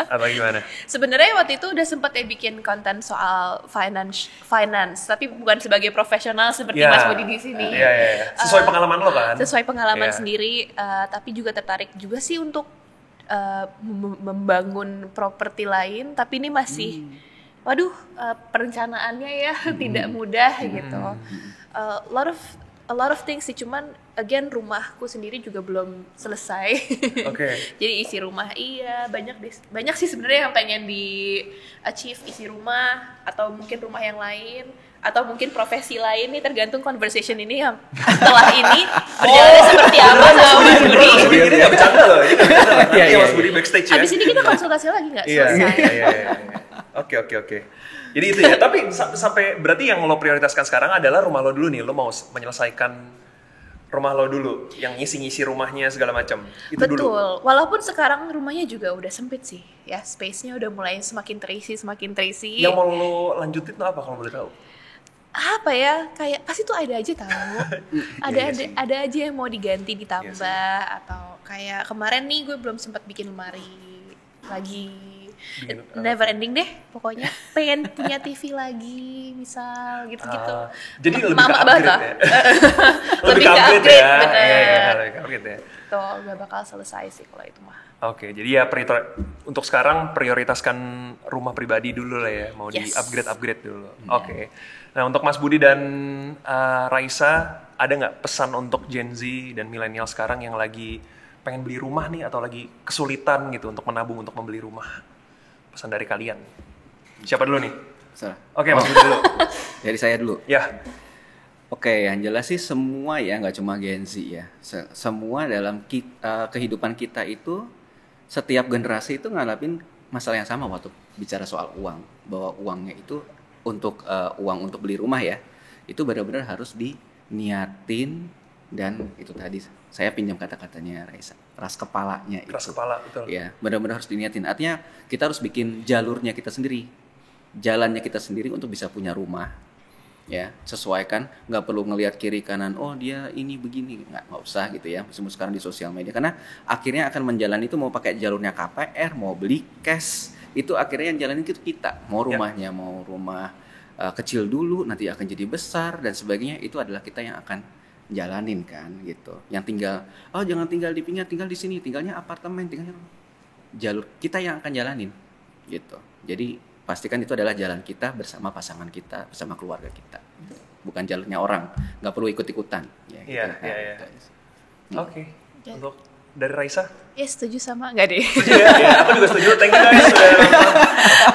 Apa gimana? Sebenarnya waktu itu udah sempet ya bikin konten soal finance, tapi bukan sebagai profesional seperti Ya. Mas Budi di sini. Iya, iya, iya. Sesuai pengalaman lo kan? Sesuai pengalaman Iya. sendiri, tapi juga tertarik juga sih untuk membangun properti lain, tapi ini masih waduh, perencanaannya ya tidak mudah gitu. A lot of things sih, cuman again rumahku sendiri juga belum selesai. Oke. Jadi isi rumah iya, banyak sih sebenarnya yang pengen di achieve, isi rumah atau mungkin rumah yang lain atau mungkin profesi lain nih, tergantung conversation ini yang setelah ini berjalannya seperti apa sama Mas Budi. Mas Budi ini gak bercanda loh. Ini gak bercanda loh. Iya, Nanti iya, Mas Budi backstage ya. Abis ini kita konsultasi lagi nggak Iya, selesai. iya. Oke. Jadi itu ya. Tapi sampai berarti yang lo prioritaskan sekarang adalah rumah lo dulu nih. Lo mau menyelesaikan rumah lo dulu, yang ngisi-ngisi rumahnya segala macam. Itu Betul, dulu. walaupun sekarang rumahnya juga udah sempit sih, ya space-nya udah mulai semakin terisi. Yang mau lo lanjutin tuh apa kalau boleh tahu? Apa ya, kayak pasti tuh ada aja tahu, Iya sih. ada aja yang mau diganti ditambah atau kayak kemarin nih gue belum sempat bikin lemari lagi. Never ending deh pokoknya, pengen punya TV lagi misal gitu-gitu. Jadi lebih Mama ke banget upgrade lah. ya? Lebih ke upgrade, ya? bener. Iya, lebih ke upgrade ya. Tuh gak bakal selesai sih kalau itu mah. Oke, jadi ya untuk sekarang prioritaskan rumah pribadi dulu lah ya, mau Yes. di-upgrade dulu. Oke. Nah, untuk Mas Budi dan Raisa, ada nggak pesan untuk Gen Z dan milenial sekarang yang lagi pengen beli rumah nih atau lagi kesulitan gitu untuk menabung untuk membeli rumah? Pesan dari kalian. Siapa dulu nih? Salah. Oke, Mas Budi dulu. Dari saya dulu. Ya. Oke, yang jelas sih semua ya, nggak cuma Gen Z ya. Semua dalam kehidupan kita itu, setiap generasi itu ngalapin masalah yang sama waktu bicara soal uang. Bahwa uangnya itu untuk uang untuk beli rumah ya, itu benar-benar harus diniatin. Dan itu tadi saya pinjam kata-katanya Raisa, keras kepalanya itu. Keras kepala, betul. Ya, benar-benar harus diniatin. Artinya kita harus bikin jalurnya kita sendiri, jalannya kita sendiri untuk bisa punya rumah. Ya, sesuaikan, nggak perlu ngelihat kiri kanan, oh dia ini begini, nggak usah gitu ya. Semua sekarang di sosial media, karena akhirnya akan menjalani itu mau pakai jalurnya KPR, mau beli cash, itu akhirnya yang jalanin itu kita. Mau rumahnya, mau rumah kecil dulu, nanti akan jadi besar dan sebagainya, itu adalah kita yang akan jalanin kan gitu. Yang tinggal, oh jangan tinggal di pinggir, tinggal di sini, tinggalnya apartemen, tinggalnya jalur kita yang akan jalanin gitu. Jadi pastikan itu adalah jalan kita bersama pasangan kita, bersama keluarga kita, bukan jalurnya orang. Nggak perlu ikut-ikutan. Ya, Iya. Oke. Untuk dari Raisa? Ya setuju sama, enggak deh. Setuju ya? Ya, aku juga setuju. Thank you guys sudah nonton.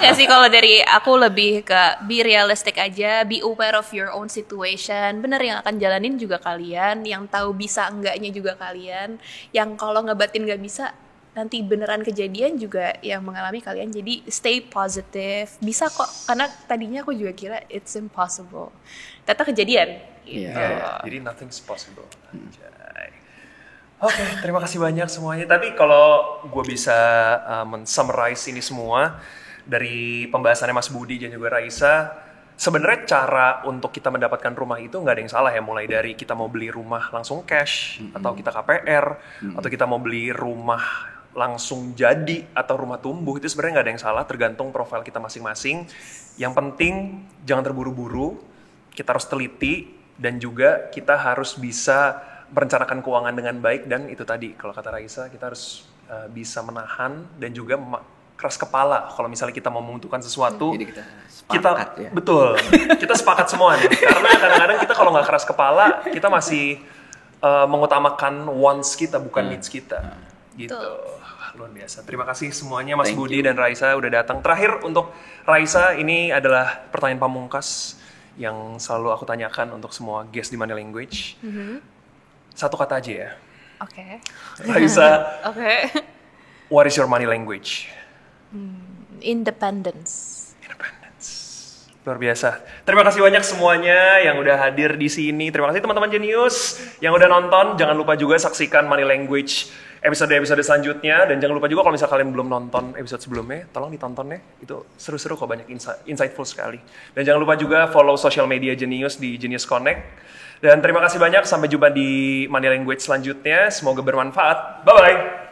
Ya sih, kalau dari aku lebih ke be realistic aja, be aware of your own situation. Bener, yang akan jalanin juga kalian, yang tahu bisa enggaknya juga kalian, yang kalau ngebatin nggak bisa nanti beneran kejadian juga yang mengalami kalian. Jadi stay positive, bisa kok, karena tadinya aku juga kira it's impossible, ternyata kejadian gitu. Iya, jadi nothing's possible. Anjay. Oke, terima kasih banyak semuanya. Tapi kalau gue bisa men-summarize ini semua dari pembahasannya Mas Budi dan juga Raisa, sebenarnya cara untuk kita mendapatkan rumah itu nggak ada yang salah ya. Mulai dari kita mau beli rumah langsung cash, atau kita KPR, atau kita mau beli rumah langsung jadi, atau rumah tumbuh, itu sebenarnya nggak ada yang salah, tergantung profil kita masing-masing. Yang penting jangan terburu-buru, kita harus teliti, dan juga kita harus bisa merencanakan keuangan dengan baik. Dan itu tadi, kalau kata Raisa, kita harus bisa menahan dan juga keras kepala kalau misalnya kita mau membutuhkan sesuatu. Jadi kita sepakat ya. Betul, kita sepakat semua nih. Karena kadang-kadang kita kalau nggak keras kepala, kita masih mengutamakan wants kita bukan needs kita. Gitu. Luar biasa. Terima kasih semuanya Mas Thank Budi you. dan Raisa udah datang. Terakhir untuk Raisa, ini adalah pertanyaan pamungkas yang selalu aku tanyakan untuk semua guest di Money Language. Satu kata aja ya. Oke. Raisa, Oke. what is your money language? Independence. Luar biasa. Terima kasih banyak semuanya yang udah hadir di sini. Terima kasih teman-teman Genius yang udah nonton. Jangan lupa juga saksikan Money Language episode-episode selanjutnya. Dan jangan lupa juga kalau misalnya kalian belum nonton episode sebelumnya, tolong ditonton ya. Itu seru-seru kok, banyak insightful sekali. Dan jangan lupa juga follow social media Genius di Genius Connect. Dan terima kasih banyak. Sampai jumpa di Money Language selanjutnya. Semoga bermanfaat. Bye-bye.